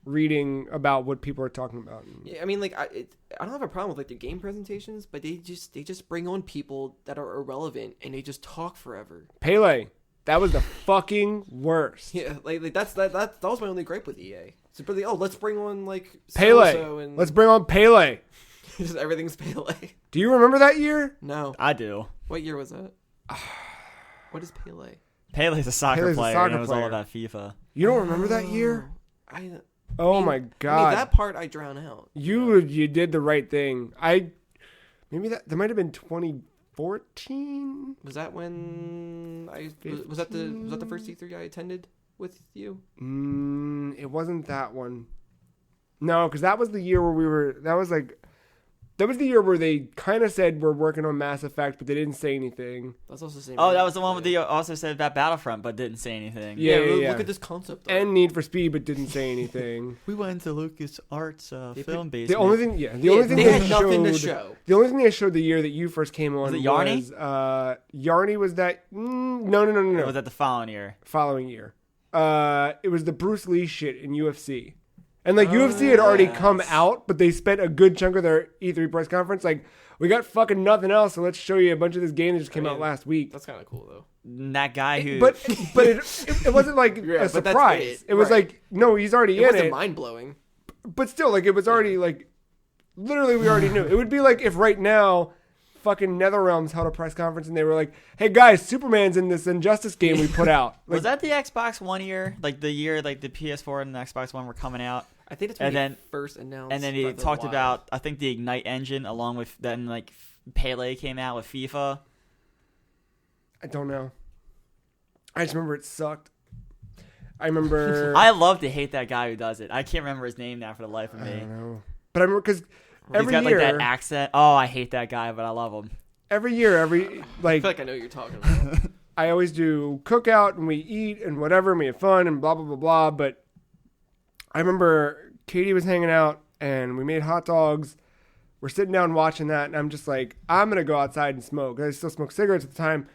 reading about what people are talking about. Yeah, I mean, like I don't have a problem with like the game presentations, but they just bring on people that are irrelevant and they just talk forever. Pele, that was the fucking worst. Yeah, like that was my only gripe with EA. So, but let's bring on like Pele. so-and-so and Let's bring on Pele. just everything's Pele. Do you remember that year? No, I do. what year was that? What is Pele? Pele's a soccer Pele's a player, soccer and it was all player. about FIFA. You don't remember that year? Oh my god! I mean, that part I drown out. You did the right thing. Maybe that might have been 2014. Was that when was that the first E3 I attended with you? It wasn't that one. No, because that was the year where that was the year where they kind of said we're working on Mass Effect, but they didn't say anything. That's also the same. Oh, that was the one with the also said about Battlefront, but didn't say anything. Yeah. Look at this concept. Though. And Need for Speed, but didn't say anything. We went to Lucas Arts film basement. The only thing they had nothing to show. The only thing they showed the year that you first came on Was it Yarny? Yarny was that? No. Or was that the following year? Following year. It was the Bruce Lee shit in UFC. And like UFC had already come out, but they spent a good chunk of their E3 press conference like, we got fucking nothing else, so let's show you a bunch of this game that just came out last week. That's kind of cool though. That guy who, But it wasn't like a surprise. It was like, no, he's already in it. It wasn't mind blowing. But still, like it was already like, literally we already knew. It would be like if right now, fucking NetherRealms held a press conference and they were like, hey guys, Superman's in this Injustice game we put out. Like, was that the Xbox One year? Like the year like the PS4 and the Xbox One were coming out? I think it's when they first announced. And then he talked about, I think, the Ignite engine, along with then like Pele came out with FIFA. I don't know. I just remember it sucked. I remember. I love to hate that guy who does it. I can't remember his name now for the life of me. I don't know. But I remember because every He's got year, like that accent. Oh, I hate that guy, but I love him. Every year, I feel like I know what you're talking about. I always do cookout and we eat and whatever and we have fun and blah blah blah blah. But I remember Katie was hanging out and we made hot dogs. We're sitting down watching that and I'm just like, I'm gonna go outside and smoke. I still smoked cigarettes at the time.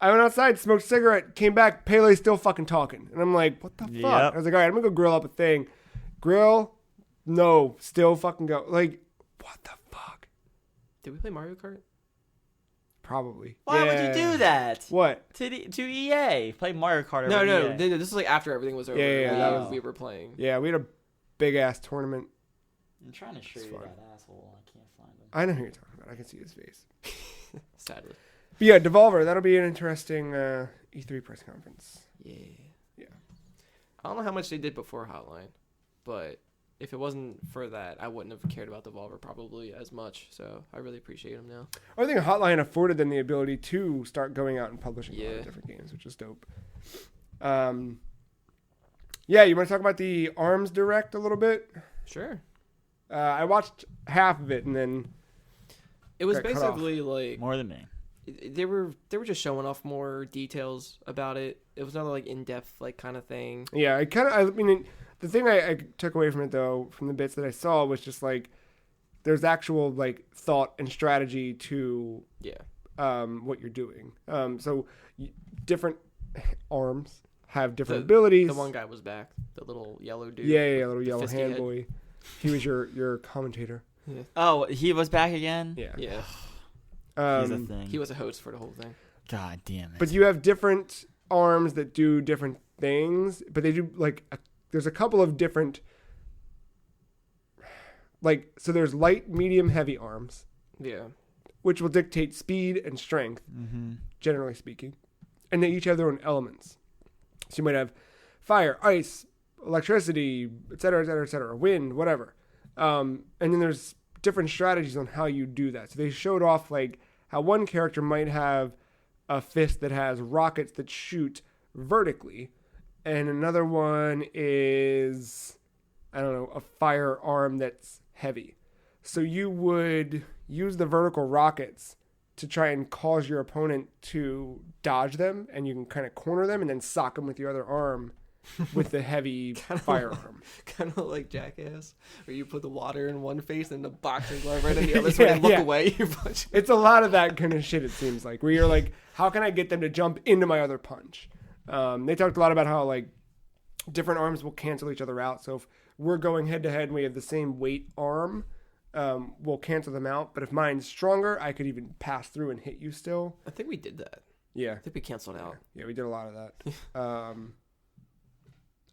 I went outside, smoked a cigarette, came back, Pele's still fucking talking. And I'm like, what the fuck? Yep. I was like, all right, I'm gonna go grill up a thing. Grill, no, still fucking go. Like, what the fuck? Did we play Mario Kart? Probably. Why would you do that? What? To EA? Play Mario Kart over No. EA. This is like after everything was over. Yeah, we were playing. Yeah, we had a big ass tournament. I'm trying to show you that asshole. I can't find him. I know who you're talking about. I can see his face. Sadly. But yeah, Devolver. That'll be an interesting E3 press conference. Yeah. Yeah. I don't know how much they did before Hotline, but if it wasn't for that, I wouldn't have cared about Devolver probably as much. So I really appreciate them now. I think Hotline afforded them the ability to start going out and publishing a lot Yeah. of different games, which is dope. Yeah, you want to talk about the ARMS Direct a little bit? Sure. I watched half of it and then It was got cut basically like More than me. they were just showing off more details about it. It was not like in depth like kind of thing. yeah, I mean, the thing I took away from it though, from the bits that I saw, was just like there's actual like thought and strategy to Yeah. what you're doing. So different arms, have different abilities. The one guy was back. The little yellow dude. Yeah, little yellow fisty hand head. boy. He was your commentator. Yeah. Oh, he was back again? Yeah. Yeah. He's a thing. He was a host for the whole thing. God damn it. But you have different arms that do different things, but they do there's a couple of different so there's light, medium, heavy arms, Yeah. which will dictate speed and strength, generally speaking, and they each have their own elements. So you might have fire, ice, electricity, etc., wind, whatever. And then there's different strategies on how you do that. So they showed off how one character might have a fist that has rockets that shoot vertically, and another one is, I don't know, a firearm that's heavy. So you would use the vertical rockets to try and cause your opponent to dodge them, and you can kind of corner them and then sock them with your other arm with the heavy firearm. Kind of like Jackass, where you put the water in one face and the boxing glove right in the other, so when they look away, you punch. It's a lot of that kind of shit, it seems like, where you're like, how can I get them to jump into my other punch? They talked a lot about how different arms will cancel each other out. So if we're going head to head and we have the same weight arm, we'll cancel them out. But if mine's stronger, I could even pass through and hit you still. I think we did that. Yeah. I think we canceled out. Yeah, we did a lot of that.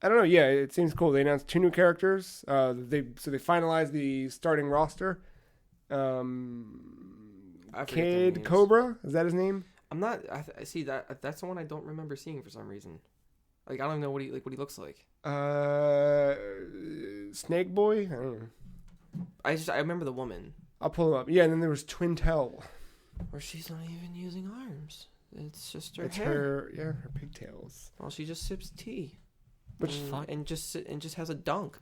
I don't know. Yeah, it seems cool. They announced 2 new characters. They finalized the starting roster. I forget their Kid names. Cobra, is that his name? I'm not. I see that. That's the one I don't remember seeing for some reason. I don't even know what he looks like. Snake Boy. I don't know. I remember the woman. I'll pull him up. Yeah, and then there was Twintel. Or she's not even using arms. It's just her It's hair. her pigtails. Well, she just sips tea. Which and just has a dunk.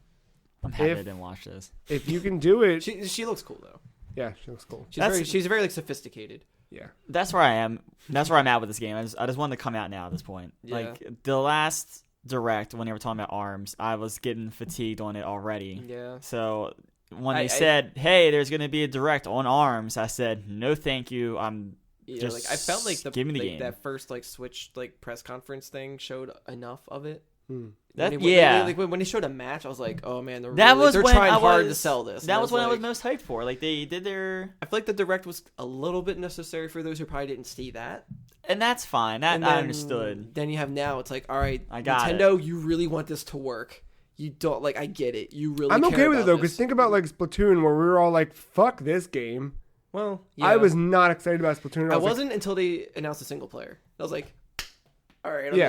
I'm happy I didn't watch this. If you can do it, She looks cool though. yeah, she looks cool. She's very sophisticated. Yeah, That's where I am. That's where I'm at with this game. I just wanted to come out now at this point. Yeah. The last direct, when they were talking about arms, I was getting fatigued on it already. Yeah. So when they said, hey, there's going to be a direct on arms, I said, no, thank you. Yeah, Just I felt like give me the game. that first Switch press conference thing showed enough of it. Hmm. When When they showed a match, I was like, oh man, they're when trying I hard to was- sell this. That And was what I was like, most hyped for. They did their... I feel like the direct was a little bit necessary for those who probably didn't see that. And that's fine. That And I then- understood. Then you have now, it's like, all right, I got Nintendo, you really want this to work. You don't I get it. You really. I'm care okay with it about though, this. because think about Splatoon, where we were all like, "Fuck this game." Well, yeah. I was not excited about Splatoon. I wasn't until they announced a single player. I was like, all right. I'm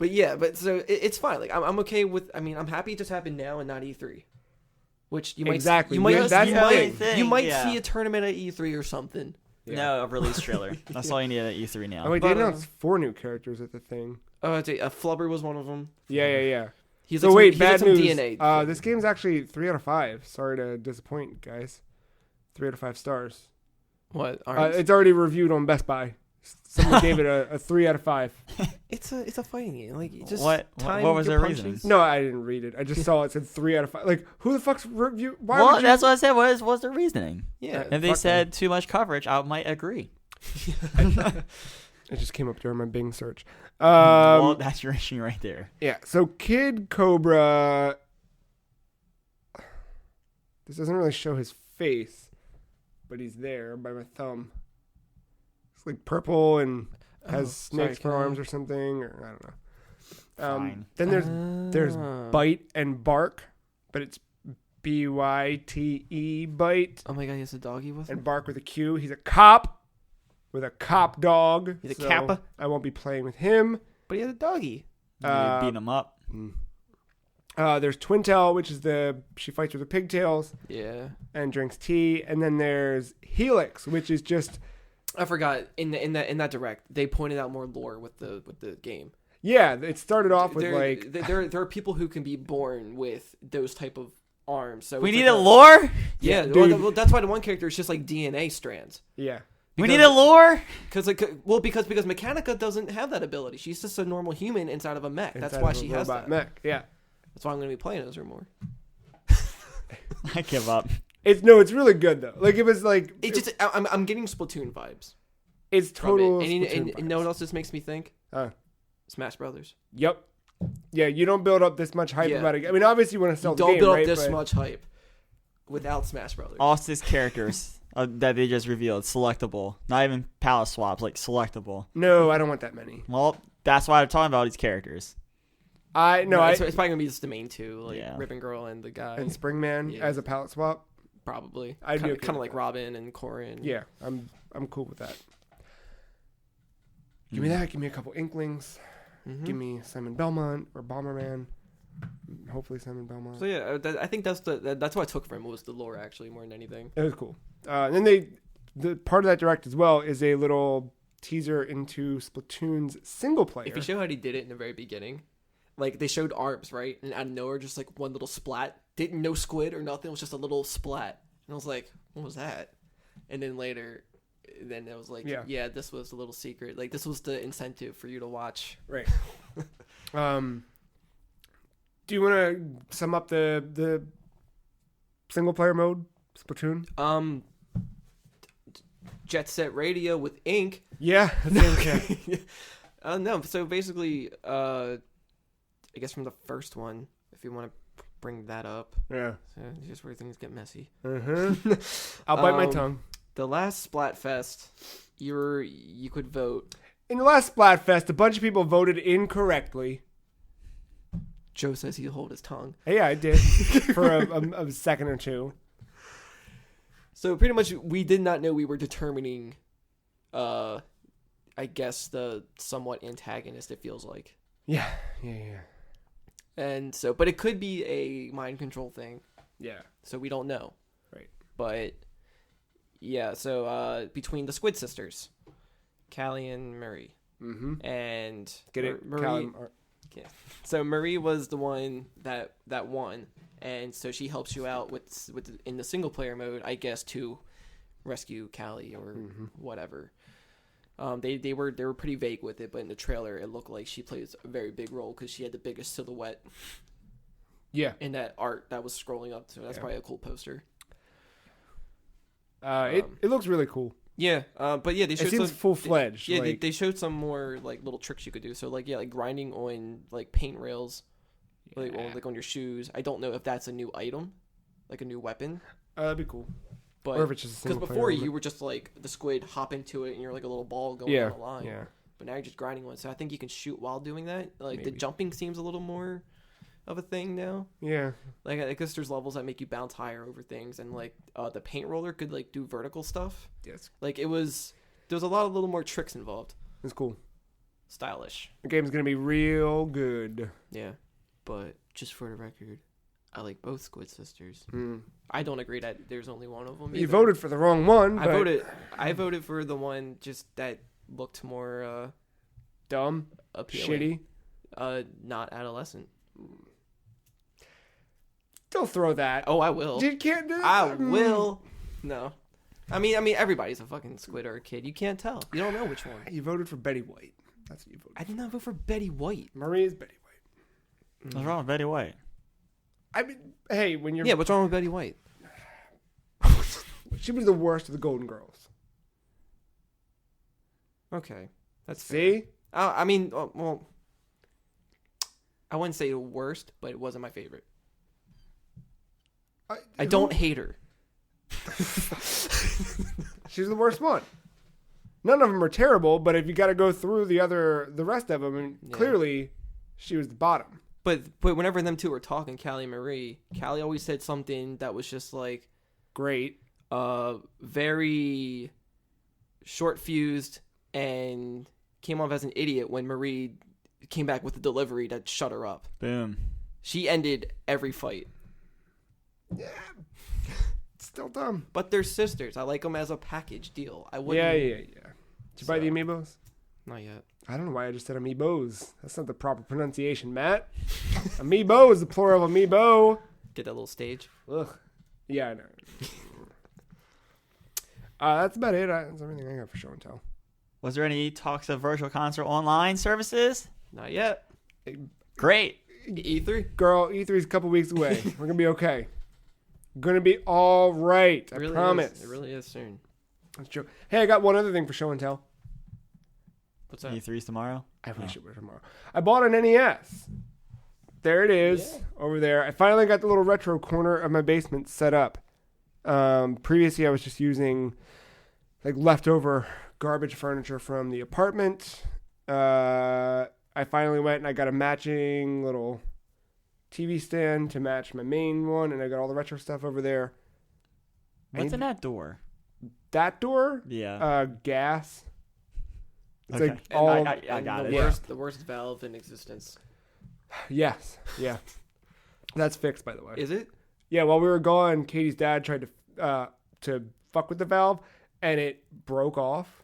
Yeah. But so it's fine. I'm okay with. I mean, I'm happy it just happened now and not E3. Which you might Exactly. You might, Yeah, that's the thing. you might Yeah. see a tournament at E3 or something. Yeah. No, a release trailer. That's all you need at E3 now. Oh wait, they But, announced 4 new characters at the thing. Oh, a Flubber was one of them. Yeah. He's So like wait, he's bad like some news. DNA. This game's actually 3 out of 5. Sorry to disappoint, guys. 3 out of 5 stars. What? It's already reviewed on Best Buy. Someone gave it a 3 out of 5. It's a fighting game. Just What was your their punches. reasoning? No, I didn't read it. I just saw it said 3 out of 5. Who the fuck's review? Why would you? That's what I said. What was their reasoning? Yeah. If they fuck said too much coverage, I might agree. It just came up during my Bing search. Well, that's your issue right there. Yeah. So Kid Cobra. This doesn't really show his face, but he's there by my thumb. It's purple and has snakes for arms or something, or I don't know. Fine. Then there's Bite and Bark, but it's BYTE Bite, Oh my god, he has a doggy with him. and Bark with a Q. He's a cop with a cop dog. He's a so Kappa. I won't be playing with him. But he has a doggy. You beat him up. There's Twintel, which is she fights with her pigtails Yeah. and drinks tea, and then there's Helix, which is just I forgot in that direct they pointed out more lore with the game. it started off with there are people who can be born with those type of arms. So We it's need like a lore? Yeah, dude. well, that's why the one character is just like DNA strands. yeah. We need a lore? Because Mechanica doesn't have that ability. She's just a normal human inside of a mech. That's inside why of a she has robot that. mech. Yeah. That's why I'm going to be playing as her more. I give up. It's really good though. It was I'm getting Splatoon vibes. it's From total. it. And Splatoon you know what vibes. else this makes me think? Huh. Smash Brothers. Yep. Yeah, you don't build up this much hype Yeah. about it. I mean, obviously you want to sell You the don't game, build right? up this But- much hype without Smash Brothers. All 6 characters that they just revealed, selectable. Not even palace swaps, like selectable. No, I don't want that many. Well, that's why I'm talking about these characters. It's probably gonna be just the main 2, like Yeah. Ribbon Girl and the guy. And Springman Yeah. as a palette swap. Probably. I'd be Kind okay of with like that. Robin and Corrin. Yeah, I'm cool with that. Give me that. Give me a couple Inklings. Mhm. Give me Simon Belmont or Bomberman. Hopefully Simon Belmont. So yeah, I think that's what I took from it was the lore actually more than anything. It was cool. And then the part of that direct as well is a little teaser into Splatoon's single player. If you show how he did it in the very beginning, like they showed arms, right? And out of nowhere, just like one little splat. Didn't no squid or nothing. It was just a little splat. And I was like, what was that? And then later, then it was like, yeah, this was a little secret. Like this was the incentive for you to watch. Right. Do you want to sum up the single player mode Splatoon? Jet Set Radio with Ink. Yeah. Okay. No. So basically, I guess from the first one, if you want to bring that up. Yeah. So here's where things get messy. I'll bite my tongue. The last Splatfest, you could vote. In the last Splatfest, a bunch of people voted incorrectly. Joe says he'll hold his tongue. Yeah, I did for a second or two. So pretty much, we did not know we were determining, I guess, the somewhat antagonist, it feels like. Yeah. And so, but it could be a mind control thing. Yeah. So we don't know. Right. But, yeah, so between the Squid Sisters, Callie and Marie. Mm-hmm. And Get it? Marie. Yeah. So Marie was the one that won. And so she helps you out with in the single player mode, I guess, to rescue Callie or whatever. They were pretty vague with it, but in the trailer it looked like she plays a very big role because she had the biggest silhouette. Yeah. In that art that was scrolling up, so that's probably a cool poster. It looks really cool. Yeah, but yeah, they showed it seems full fledged. Yeah, like, they showed some more like little tricks you could do. So like grinding on like paint rails, like on your shoes. I don't know if that's a new item, like a new weapon. that'd be cool. But or if it's just because before you were just like the squid hop into it and you're like a little ball going on a line. Yeah. But now you're just grinding one. So I think you can shoot while doing that. Like Maybe. the jumping seems a little more of a thing now. Yeah. Like I guess there's levels that make you bounce higher over things, and like the paint roller could like do vertical stuff. Yes. Like there was a lot of little more tricks involved. It's cool. Stylish. The game's gonna be real good. Yeah. But just for the record, I like both Squid Sisters. Mm. I don't agree that there's only one of them. You either. voted for the wrong one. I but voted for the one just that looked more dumb, appealing. shitty. Not adolescent. Don't throw that. Oh, I will. You can't do I will. No. I mean, everybody's a fucking squid or a kid. You can't tell. You don't know which one. You voted for Betty White. That's what you voted. I did not vote for Betty White. Marie is Betty White. What's wrong with Betty White? I mean, hey, when you're Yeah, what's wrong with Betty White? she was the worst of the Golden Girls. Okay, that's See? fair. I mean, well, I wouldn't say the worst, but it wasn't my favorite. I don't hate her. She's the worst one. None of them are terrible, but if you got to go through the rest of them, and clearly she was the bottom. But whenever them two were talking, Callie and Marie, Callie always said something that was just like Great. very short fused and came off as an idiot when Marie came back with the delivery that shut her up. Boom. She ended every fight. Yeah. Still dumb. But they're sisters. I like them as a package deal. I wouldn't. Yeah. Did you buy the amiibos? Not yet. I don't know why I just said amiibos. That's not the proper pronunciation, Matt. Amiibo is the plural of amiibo. Get that little stage. Ugh. Yeah, I know. That's about it. That's everything I got for show and tell. Was there any talks of virtual console online services? Not yet. Great. E3? Girl, E3's a couple weeks away. We're going to be okay. Gonna be all right. I promise. It really is soon. That's true. Hey, I got one other thing for show and tell. What's that? E3's tomorrow. I wish it were tomorrow. I bought an NES. There it is over there. I finally got the little retro corner of my basement set up. Previously, I was just using like leftover garbage furniture from the apartment. I finally went and I got a matching little TV stand to match my main one, and I got all the retro stuff over there. What's in that door? That door? Yeah. Gas. It's Okay. like all. I got it. The worst valve in existence. Yes. Yeah. That's fixed, by the way. Is it? Yeah. While we were gone, Katie's dad tried to fuck with the valve, and it broke off.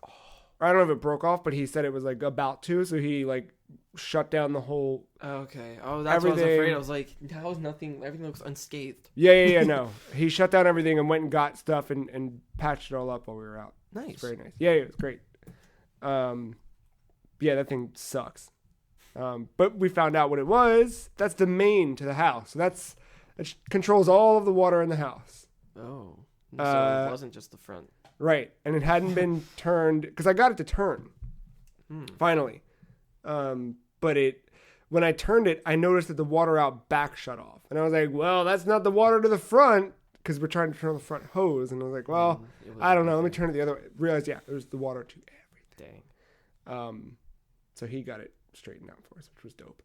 I don't know if it broke off, but he said it was like about to, so he like shut down the whole. Okay. Oh, that's what I was afraid. I was like, that was nothing. Everything looks unscathed. Yeah. No, he shut down everything and went and got stuff and patched it all up while we were out. Nice. It's very nice. Yeah, it was great. Yeah, that thing sucks. But we found out what it was. That's the main to the house. So that controls all of the water in the house. Oh. So it wasn't just the front. Right. And it hadn't been turned because I got it to turn. Finally. But when I turned it, I noticed that the water out back shut off. And I was like, well, that's not the water to the front because we're trying to turn on the front hose. And I was like, well, I don't know. Let me turn it the other way. Realized, yeah, there's the water to everything. So he got it straightened out for us, which was dope.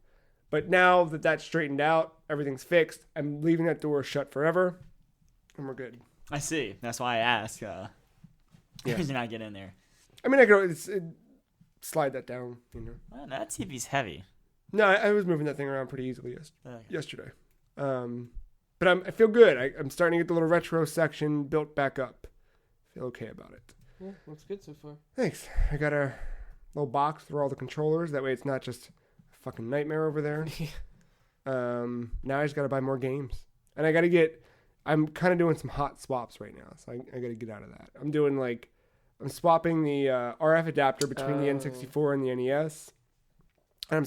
But now that that's straightened out, everything's fixed. I'm leaving that door shut forever, and we're good. I see. That's why I asked. You're not getting in there. I mean, I could slide that down, you know. Well, that TV's heavy. No, I was moving that thing around pretty easily yesterday. But I feel good. I'm starting to get the little retro section built back up. Feel okay about it. Yeah, looks good so far. Thanks. I got a little box for all the controllers. That way it's not just a fucking nightmare over there. Now I just got to buy more games. And I'm kind of doing some hot swaps right now. So I got to get out of that. I'm swapping the RF adapter between the N64 and the NES. And I'm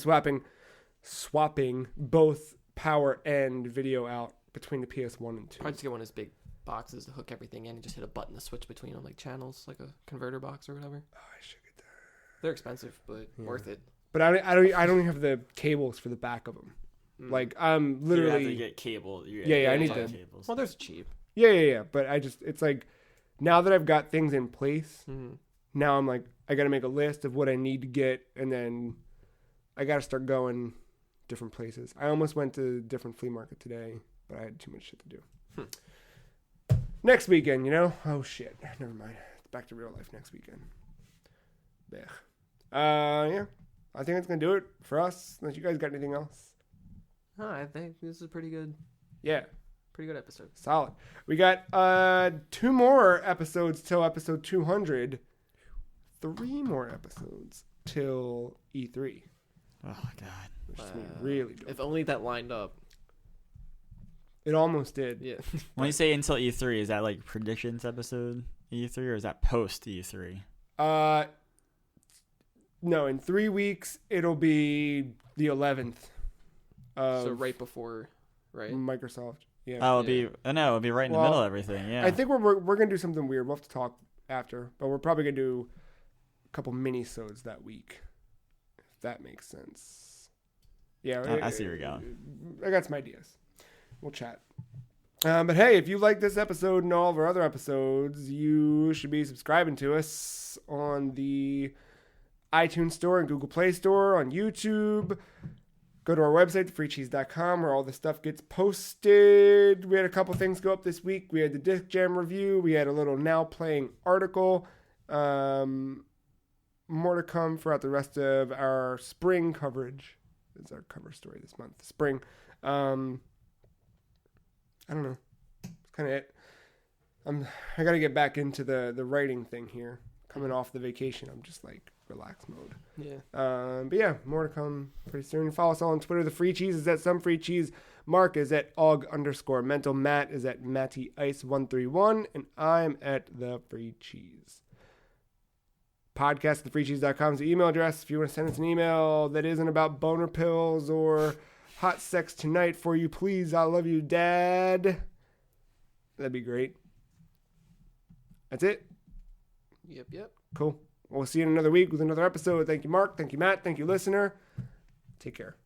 swapping both power and video out between the PS1 and 2. Probably just get one of those big boxes to hook everything in and just hit a button to switch between them, like channels, like a converter box or whatever. Oh, I should get that. They're expensive, but worth it. But I don't even have the cables for the back of them. Like I'm literally. You have to get cable. I need the cables. Well, there's cheap. Yeah. But it's like now that I've got things in place, now I'm like I got to make a list of what I need to get, and then I got to start going different places. I almost went to a different flea market today, but I had too much shit to do. Next weekend, you know? Oh shit. Never mind. It's back to real life next weekend. Blech. Yeah. I think that's gonna do it for us. Unless you guys got anything else. Huh, I think this is pretty good. Yeah. Pretty good episode. Solid. We got 2 more episodes till episode 200. 3 more episodes till E3. Oh god. Which is really dope. If only that lined up. It almost did. Yeah. When you say until E3, is that like predictions episode E3 or is that post E3? No, in 3 weeks it'll be the 11th. So right before, right? Microsoft. Yeah. Oh, it'll be right in the middle of everything. Yeah. I think we're gonna do something weird. We'll have to talk after, but we're probably gonna do a couple mini-sodes that week, if that makes sense. Yeah, I see where you're going. I got some ideas. We'll chat. But hey, if you like this episode and all of our other episodes, you should be subscribing to us on the iTunes Store and Google Play Store, on YouTube. Go to our website, thefreecheese.com, where all this stuff gets posted. We had a couple things go up this week. We had the Disc Jam review. We had a little Now Playing article. More to come throughout the rest of our spring coverage. It's our cover story this month. Spring. I don't know. That's kind of it. I got to get back into the writing thing here. Coming off the vacation, I'm just like relax mode. Yeah. But yeah, more to come pretty soon. Follow us all on Twitter. The Free Cheese is at Some Free Cheese. Marc is at aug_mental. Matt is at MattyIce131. And I'm at The Free Cheese. Podcast at thefreecheese.com is the email address. If you want to send us an email that isn't about boner pills or hot sex tonight for you, please. I love you, Dad. That'd be great. That's it. Yep. Cool. We'll see you in another week with another episode. Thank you, Mark. Thank you, Matt. Thank you, listener. Take care.